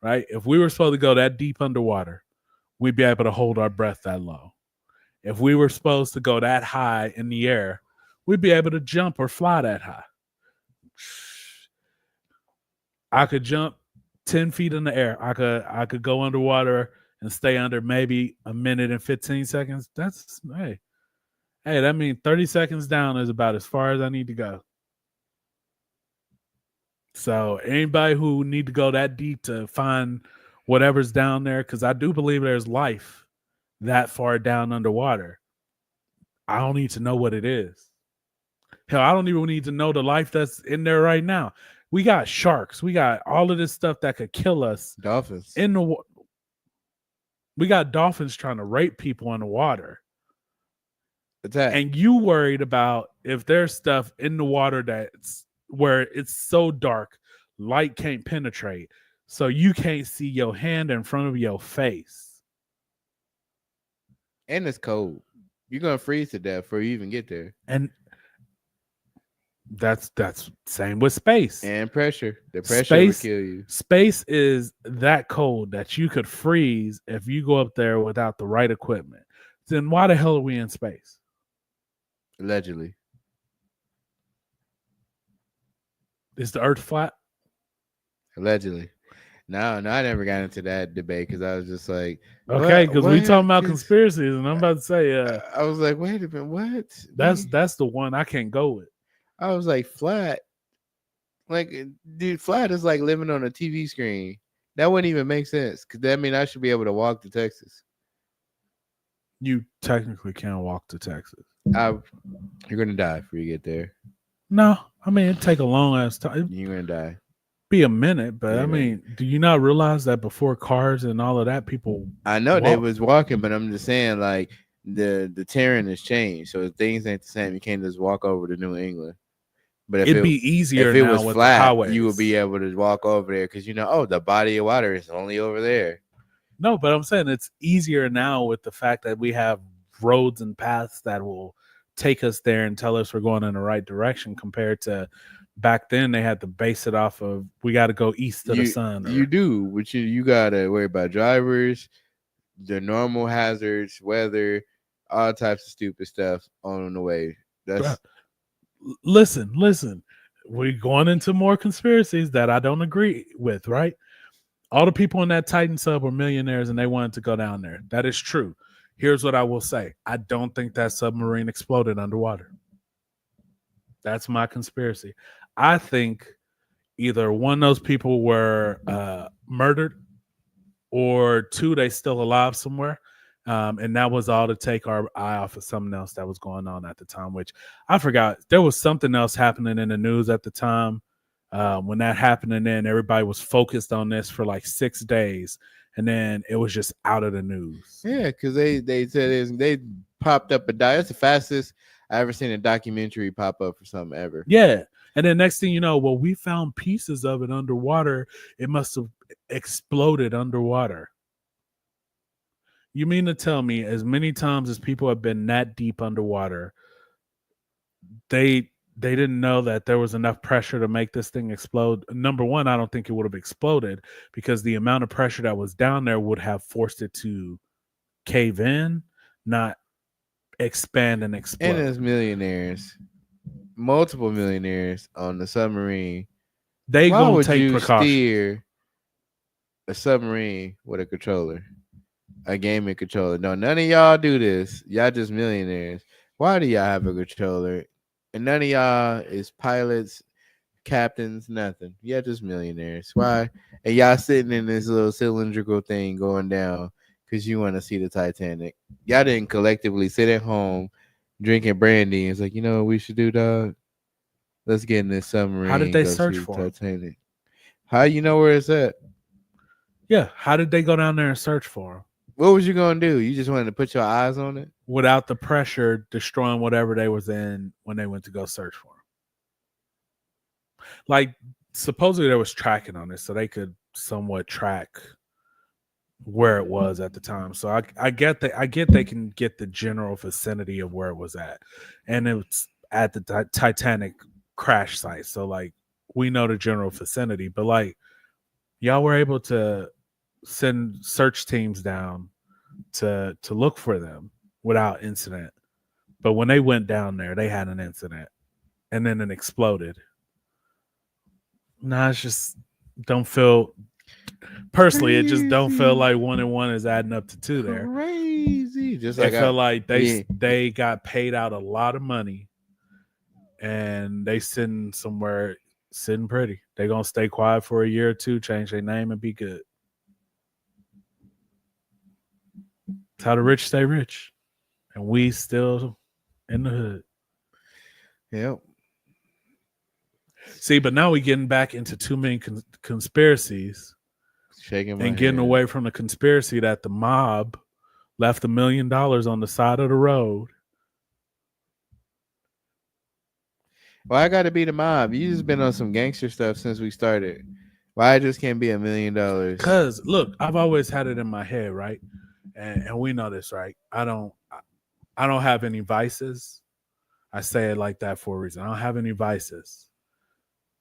right? If we were supposed to go that deep underwater, we'd be able to hold our breath that long. If we were supposed to go that high in the air, we'd be able to jump or fly that high. I could jump 10 feet in the air. I could go underwater and stay under maybe a minute and 15 seconds. That's hey, that means 30 seconds down is about as far as I need to go. So anybody who need to go that deep to find whatever's down there, because I do believe there's life that far down underwater. I don't need to know what it is. Hell, I don't even need to know the life that's in there right now. We got sharks. We got all of this stuff that could kill us Dolphins. in the. We got dolphins trying to rape people in the water. Attack. And you worried about if there's stuff in the water that's where it's so dark, light can't penetrate, so you can't see your hand in front of your face. And it's cold. You're gonna freeze to death before you even get there. And that's same with space. And pressure. The pressure will kill you. Space is that cold that you could freeze if you go up there without the right equipment. Then why the hell are we in space? Allegedly. Is the Earth flat? Allegedly. No, I never got into that debate because I was just like, okay, because we talking about conspiracies, and I'm about to say, I was like, wait a minute, what? That's the one I can't go with. I was like, flat. Like, dude, flat is like living on a TV screen. That wouldn't even make sense because that mean I should be able to walk to Texas. You technically can't walk to Texas. You're gonna die before you get there. No, I mean it'd take a long ass time. You're gonna die. Be a minute, but Yeah, I mean, do you not realize that before cars and all of that, people? I know they was walking, but I'm just saying, like the terrain has changed, so things ain't the same. You can't just walk over to New England. But if it'd be easier if it now was with flat, the highways. you would be able to walk over there because the body of water is only over there. No, but I'm saying it's easier now with the fact that we have roads and paths that will take us there and tell us we're going in the right direction compared to back then they had to base it off of we got to go east of the sun. You do, but you got to worry about drivers, the normal hazards, weather, all types of stupid stuff on the way. That's listen. We're going into more conspiracies that I don't agree with, right? All the people in that Titan sub were millionaires and they wanted to go down there. That is true. Here's what I will say. I don't think that submarine exploded underwater. That's my conspiracy. I think either one of those people were murdered or two, they still alive somewhere. And that was all to take our eye off of something else that was going on at the time, which I forgot. There was something else happening in the news at the time when that happened. And then everybody was focused on this for like 6 days. And then it was just out of the news. Yeah, because they said they popped up that's the fastest I ever seen a documentary pop up for something ever. Yeah. And then next thing you know, well, we found pieces of it underwater. It must have exploded underwater. You mean to tell me as many times as people have been that deep underwater, they didn't know that there was enough pressure to make this thing explode? Number one, I don't think it would have exploded because the amount of pressure that was down there would have forced it to cave in, not expand and explode. And there's millionaires, multiple millionaires on the submarine. They Why gonna would take you precautions. steer a submarine with a controller, a gaming controller? No, none of y'all do this. Y'all just millionaires. Why do y'all have a controller? And none of y'all is pilots, captains, nothing. Y'all just millionaires. Why? And y'all sitting in this little cylindrical thing going down because you want to see the Titanic. Y'all didn't collectively sit at home drinking brandy. It's like, you know what we should do, dog? Let's get in this submarine. How did they search for Titanic? How you know where it's at? Yeah. How did they go down there and search for him? What was you gonna do? You just wanted to put your eyes on it without the pressure destroying whatever they was in when they went to go search for him. Like supposedly there was tracking on it, so they could somewhat track where it was at the time. So I get that they can get the general vicinity of where it was at, and it's at the Titanic crash site. So like we know the general vicinity, but like y'all were able to send search teams down to look for them without incident. But when they went down there, they had an incident, and then it exploded. Nah, it's just don't feel personally. It just don't feel Crazy. like 1 and 1 is adding up to 2 there. Crazy. Just It like felt like yeah. they got paid out a lot of money, and they sitting somewhere sitting pretty. They gonna stay quiet for a year or two, change their name, and be good. It's how the rich stay rich, and we still in the hood. Yep. See, but now we getting back into too many conspiracies Shaking my and getting head. away from the conspiracy that the mob left $1 million on the side of the road. Why I gotta be the mob? You just been on some gangster stuff since we started. Why I just can't be $1 million? Cause look, I've always had it in my head, right? And we know this, right? I don't have any vices. I say it like that for a reason. I don't have any vices.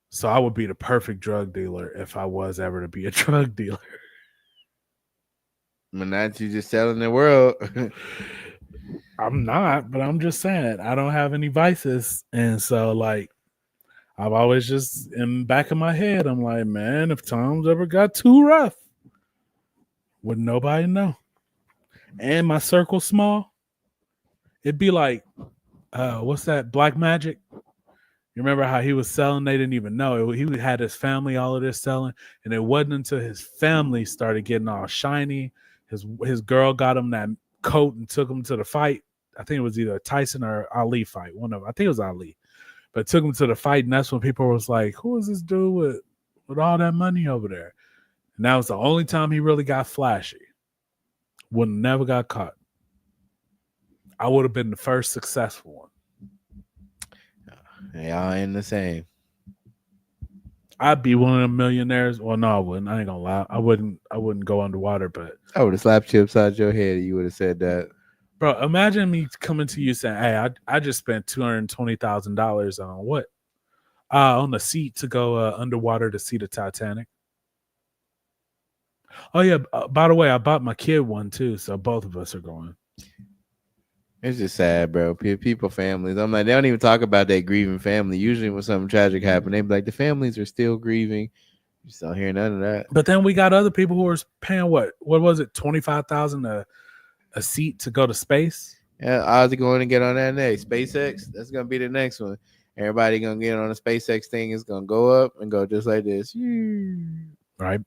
So I would be the perfect drug dealer if I was ever to be a drug dealer. But not you just telling the world. I'm not, but I'm just saying I don't have any vices. And so like I've always just in the back of my head, I'm like, man, if times ever got too rough, would nobody know? And my circle small, it'd be like, what's that? Black Magic. You remember how he was selling? They didn't even know. He had his family, all of this selling, and it wasn't until his family started getting all shiny. His girl got him that coat and took him to the fight. I think it was either a Tyson or Ali fight. One of them. I think it was Ali. But took him to the fight, and that's when people was like, "Who is this dude with all that money over there?" And that was the only time he really got flashy. Would never got caught. I would have been the first successful one. Y'all ain't the same. I'd be one of the millionaires. Well, no, I wouldn't. I ain't gonna lie. I wouldn't go underwater, but I would have slapped you upside your head. You would have said that. bro, imagine me coming to you saying, "Hey, I just spent $220,000 on what? On the seat to go underwater to see the Titanic." Oh yeah. By the way, I bought my kid one too, so both of us are going. It's just sad, bro. People, families. I'm like, they don't even talk about that grieving family. Usually, when something tragic happens, they be like, the families are still grieving. You just don't hear none of that. But then we got other people who are paying what was it, 25,000 a seat to go to space? Yeah, Ozzy going to get on that next. SpaceX, that's gonna be the next one. Everybody gonna get on the SpaceX thing. It's gonna go up and go just like this. Right.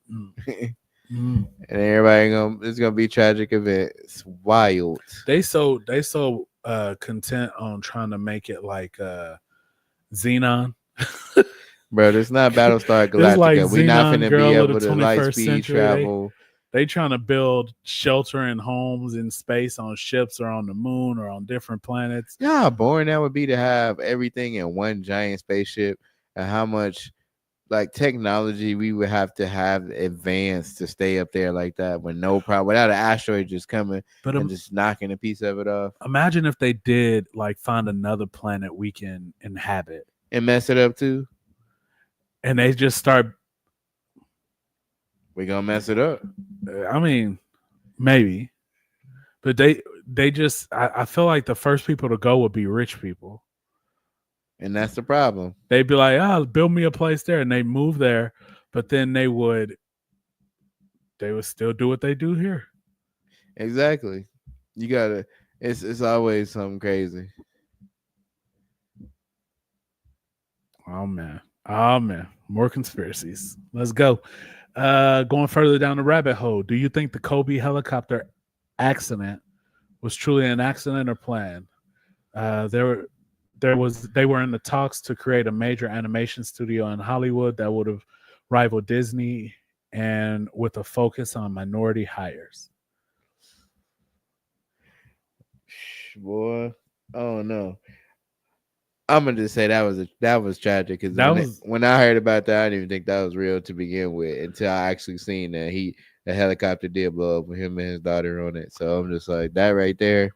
And everybody it's gonna be a tragic event. It's wild. They so content on trying to make it like Xenon. Bro, it's not Battlestar It's Galactica. like We not Xenon finna be Girl of able the to light 21st speed century. travel. They trying to build shelter and homes in space on ships or on the moon or on different planets. Yeah, how boring that would be to have everything in one giant spaceship, and how much like technology we would have to have advanced to stay up there like that with no problem, without an asteroid just coming and just knocking a piece of it off. Imagine if they did like find another planet we can inhabit and mess it up too. And they just start. We're gonna mess it up. I mean, maybe, but they just. I feel like the first people to go would be rich people, and that's the problem. They'd be like, "Oh, build me a place there," and they move there, but then they would still do what they do here. Exactly. You gotta. It's always something crazy. Oh man. More conspiracies. Let's go. Going further down the rabbit hole. Do you think the Kobe helicopter accident was truly an accident or planned? They were in the talks to create a major animation studio in Hollywood that would have rivaled Disney, and with a focus on minority hires. Boy, oh no. I'm gonna just say that was tragic because That was when I heard about that, I didn't even think that was real to begin with until I actually seen that the helicopter did blow up with him and his daughter on it. So I'm just like that right there.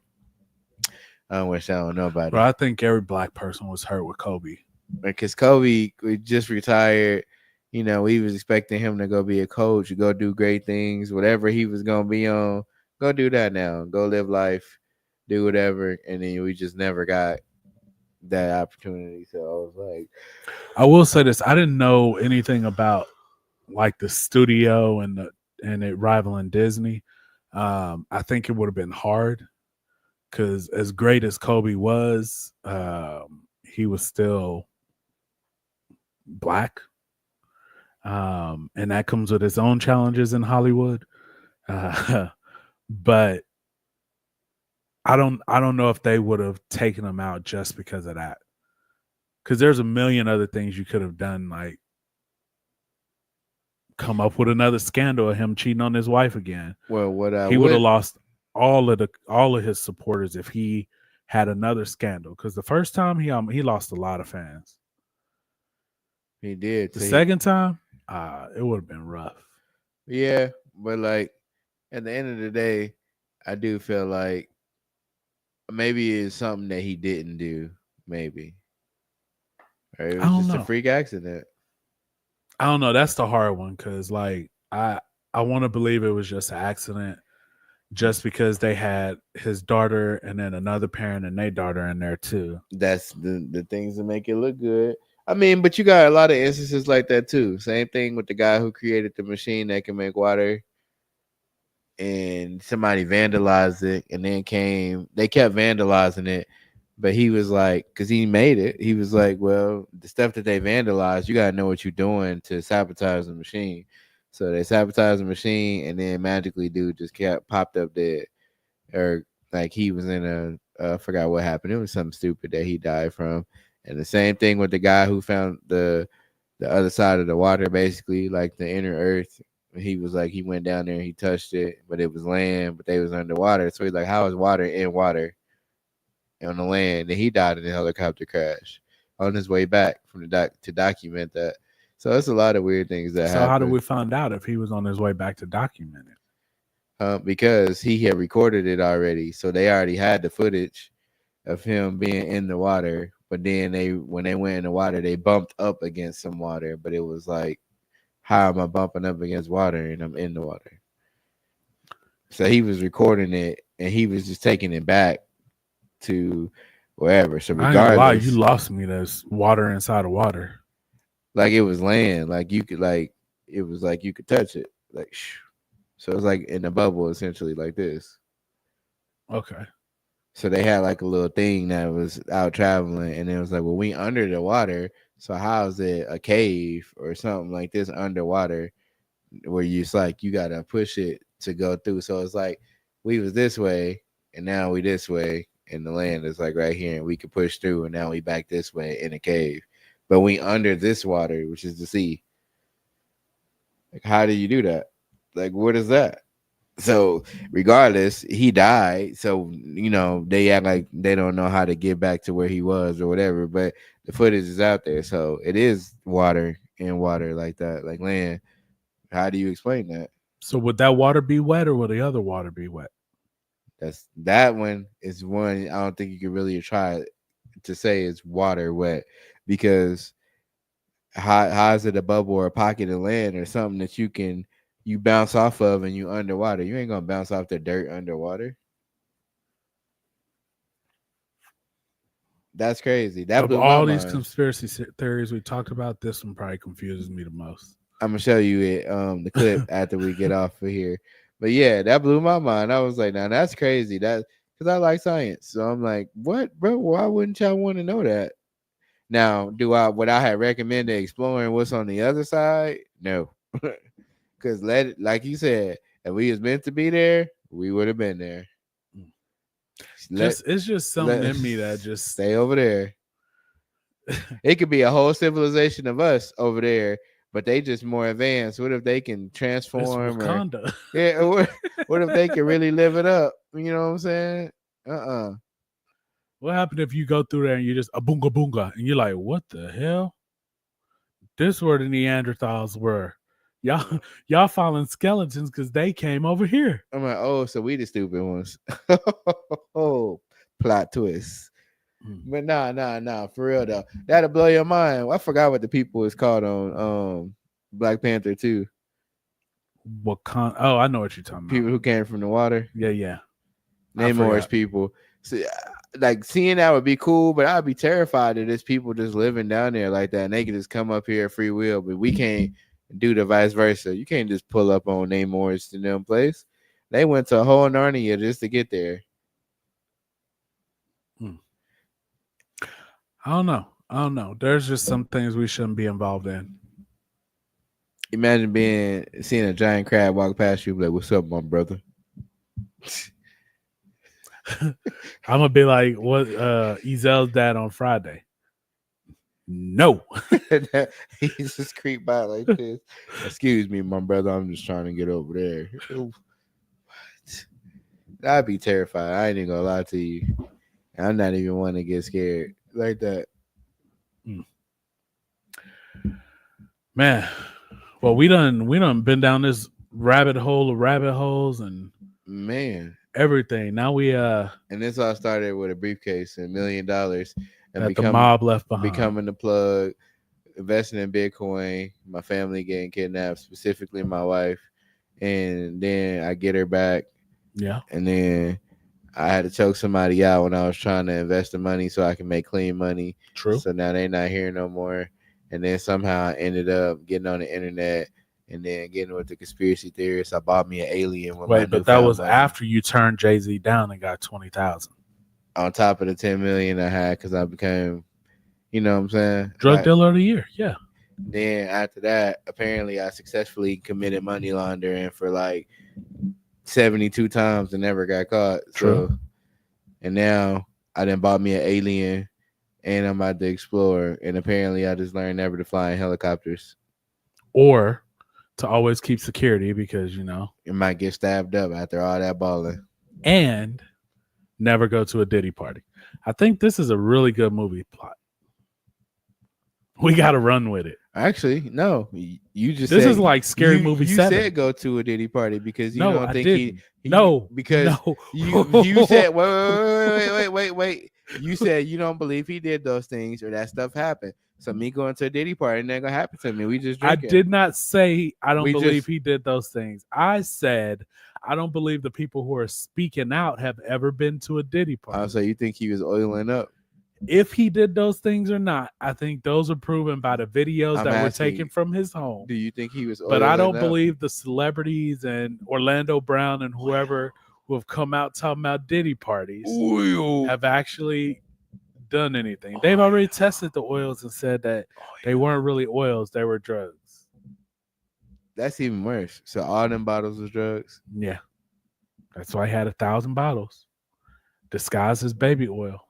I wish I don't bro. nobody I think every black person was hurt with Kobe. because Kobe we just retired. You know, we was expecting him to go be a coach, go do great things, whatever he was gonna be on. Go do that now. Go live life, do whatever, and then we just never got that opportunity. So I was like, I will say this: I didn't know anything about like the studio and it rivaling Disney. I think it would have been hard because as great as Kobe was, he was still black, and that comes with its own challenges in Hollywood. Uh, but I don't know if they would have taken him out just because of that. Because there's a million other things you could have done, like come up with another scandal of him cheating on his wife again. well, what I He would have would lost all of his supporters if he had another scandal. Because the first time he lost a lot of fans. he did. The So he, second time, it would have been rough. yeah, but like at the end of the day, I do feel like maybe it's something that he didn't do. Maybe, or it I was don't just a know. freak accident. I don't know. That's the hard one because like I want to believe it was just an accident, just because they had his daughter and then another parent and their daughter in there too. That's the things that make it look good. I mean, but you got a lot of instances like that too. Same thing with the guy who created the machine that can make water, and somebody vandalized it, and then they kept vandalizing it, but he was like, because he made it, he was like, well, the stuff that they vandalized, you gotta know what you're doing to sabotage the machine. So they sabotaged the machine, and then magically, dude just kept popped up dead, or like he was in I forgot what happened. It was something stupid that he died from. And the same thing with the guy who found the other side of the water, basically like the inner earth. He was like, he went down there and he touched it, but it was land, but they was underwater. So he's like, how is water in water on the land? And he died in a helicopter crash on his way back from the to document that. So it's a lot of weird things that So how do happen we find out if he was on his way back to document it? because he had recorded it already. So they already had the footage of him being in the water. But then when they went in the water, they bumped up against some water. But it was like, how am I bumping up against water and I'm in the water? So he was recording it and he was just taking it back to wherever. So I ain't gonna lie, you regardless, lost me. There's water inside of water. like it was land, like you could it was like you could touch it, like so it's like in a bubble essentially like this. Okay. So they had like a little thing that was out traveling, and it was like, well, we under the water, so how is it a cave or something like this underwater where you it's like you gotta push it to go through? So it's like we was this way, and now we this way, and the land is like right here, and we could push through, and now we back this way in a cave, but we under this water, which is the sea. Like, how do you do that? Like, what is that? So regardless, he died. So they act like they don't know how to get back to where he was or whatever. But the footage is out there, so it is water and water like that, like land. How do you explain that? So would that water be wet or would the other water be wet? That one is one I don't think you can really try to say it's water wet because how is it a bubble or a pocket of land or something that you bounce off of and you underwater? You ain't gonna bounce off the dirt underwater. That's crazy. That Of blew my all these mind. conspiracy theories we talked about, this one probably confuses me the most. I'm gonna show you it, the clip after we get off of here. But yeah, that blew my mind. I was like, now that's crazy. That because I like science, so I'm like, what, bro? Why wouldn't y'all want to know that? Now, would I have recommended exploring what's on the other side? No, because like you said, if we was meant to be there, we would have been there. Let It's just something let in me that just stay over there. It could be a whole civilization of us over there, but they just more advanced. What if they can it's transform or Wakanda. yeah, what if they can really live it up? You know what I'm saying? What happened if you go through there and you just a boonga boonga and you're like, what the hell? This where the Neanderthals were. Y'all, y'all following skeletons because they came over here. I'm like, oh, so we the stupid ones. Oh, plot twist. But nah, for real though. That'll blow your mind. I forgot what the people is called on Black Panther too. Oh, I know what you're talking People about. who came from the water. Yeah. Namor's people. So, like seeing that would be cool, but I'd be terrified that there's people just living down there like that, and they can just come up here free will, but we can't do the vice versa. You can't just pull up on Namor's to them place. They went to a whole Narnia just to get there. I don't know. There's just some things we shouldn't be involved in. Imagine seeing a giant crab walk past you, like, "What's up, my brother?" I'm gonna be like, "What? Ezel's dad on Friday?" No. He's just creep by like this. Excuse me, my brother. I'm just trying to get over there. What? I'd be terrified. I ain't even gonna lie to you. I'm not even one to get scared like that. Man, well, we done been down this rabbit hole of rabbit holes and man everything. Now we and this all started with a briefcase and $1 million and the mob left behind, becoming the plug, investing in Bitcoin, my family getting kidnapped, specifically my wife, and then I get her back. Yeah, and then I had to choke somebody out when I was trying to invest the money so I can make clean money. True. So now they not here no more. And then somehow I ended up getting on the internet and then getting with the conspiracy theorists. I bought me an alien. Wait, but that was after you turned Jay-Z down and got 20,000 on top of the 10 million I had because I became, you know what I'm saying, drug dealer of the year. Yeah. Then after that, apparently I successfully committed money laundering for like 72 times and never got caught. True. So, and now I done bought me an alien and I'm about to explore. And apparently I just learned never to fly in helicopters. Or to always keep security because, you know, it might get stabbed up after all that balling. And never go to a Diddy party. I think this is a really good movie plot. We got to run with it. Actually, no. You just this said, is like Scary Movie 7. You said go to a Diddy party because you don't think he no, because no. you said wait. You said you don't believe he did those things or that stuff happened. So me going to a Diddy party ain't gonna happen to me. We just drinking. I did not say I don't believe he did those things. I said I don't believe the people who are speaking out have ever been to a Diddy party. Oh, so you think he was oiling up? If he did those things or not, I think those are proven by the videos that were taken from his home. Do you think he was? But I don't believe the celebrities and Orlando Brown and whoever who have come out talking about Diddy parties have actually done anything. They've already tested the oils and said that they weren't really oils; they were drugs. That's even worse. So all them bottles was drugs. Yeah, that's why he had 1,000 bottles disguised as baby oil.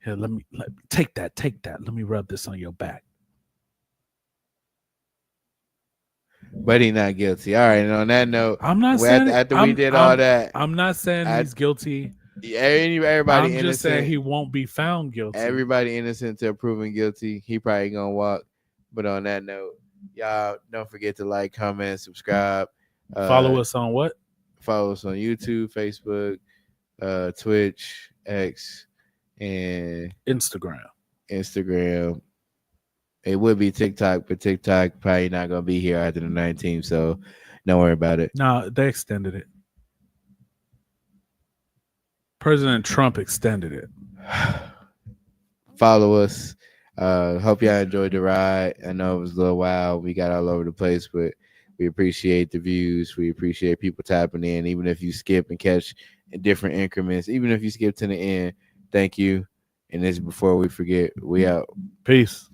Here, let me take that. Let me rub this on your back. But he's not guilty. All right. And on that note, I'm not saying after we did all that, I'm not saying he's guilty. Everybody. I'm just saying he won't be found guilty. Everybody innocent till proven guilty. He probably gonna walk. But on that note, y'all don't forget to like, comment, subscribe. Follow us on what? Follow us on YouTube, Facebook, Twitch, X. And Instagram. It would be TikTok, but TikTok probably not gonna be here after the 19th, so don't worry about it. No, they extended it. President Trump extended it. Follow us. Hope y'all enjoyed the ride. I know it was a little wild. We got all over the place, but we appreciate the views. We appreciate people tapping in, even if you skip and catch in different increments. Even if you skip to the end, thank you. And this before we forget, we out. Peace.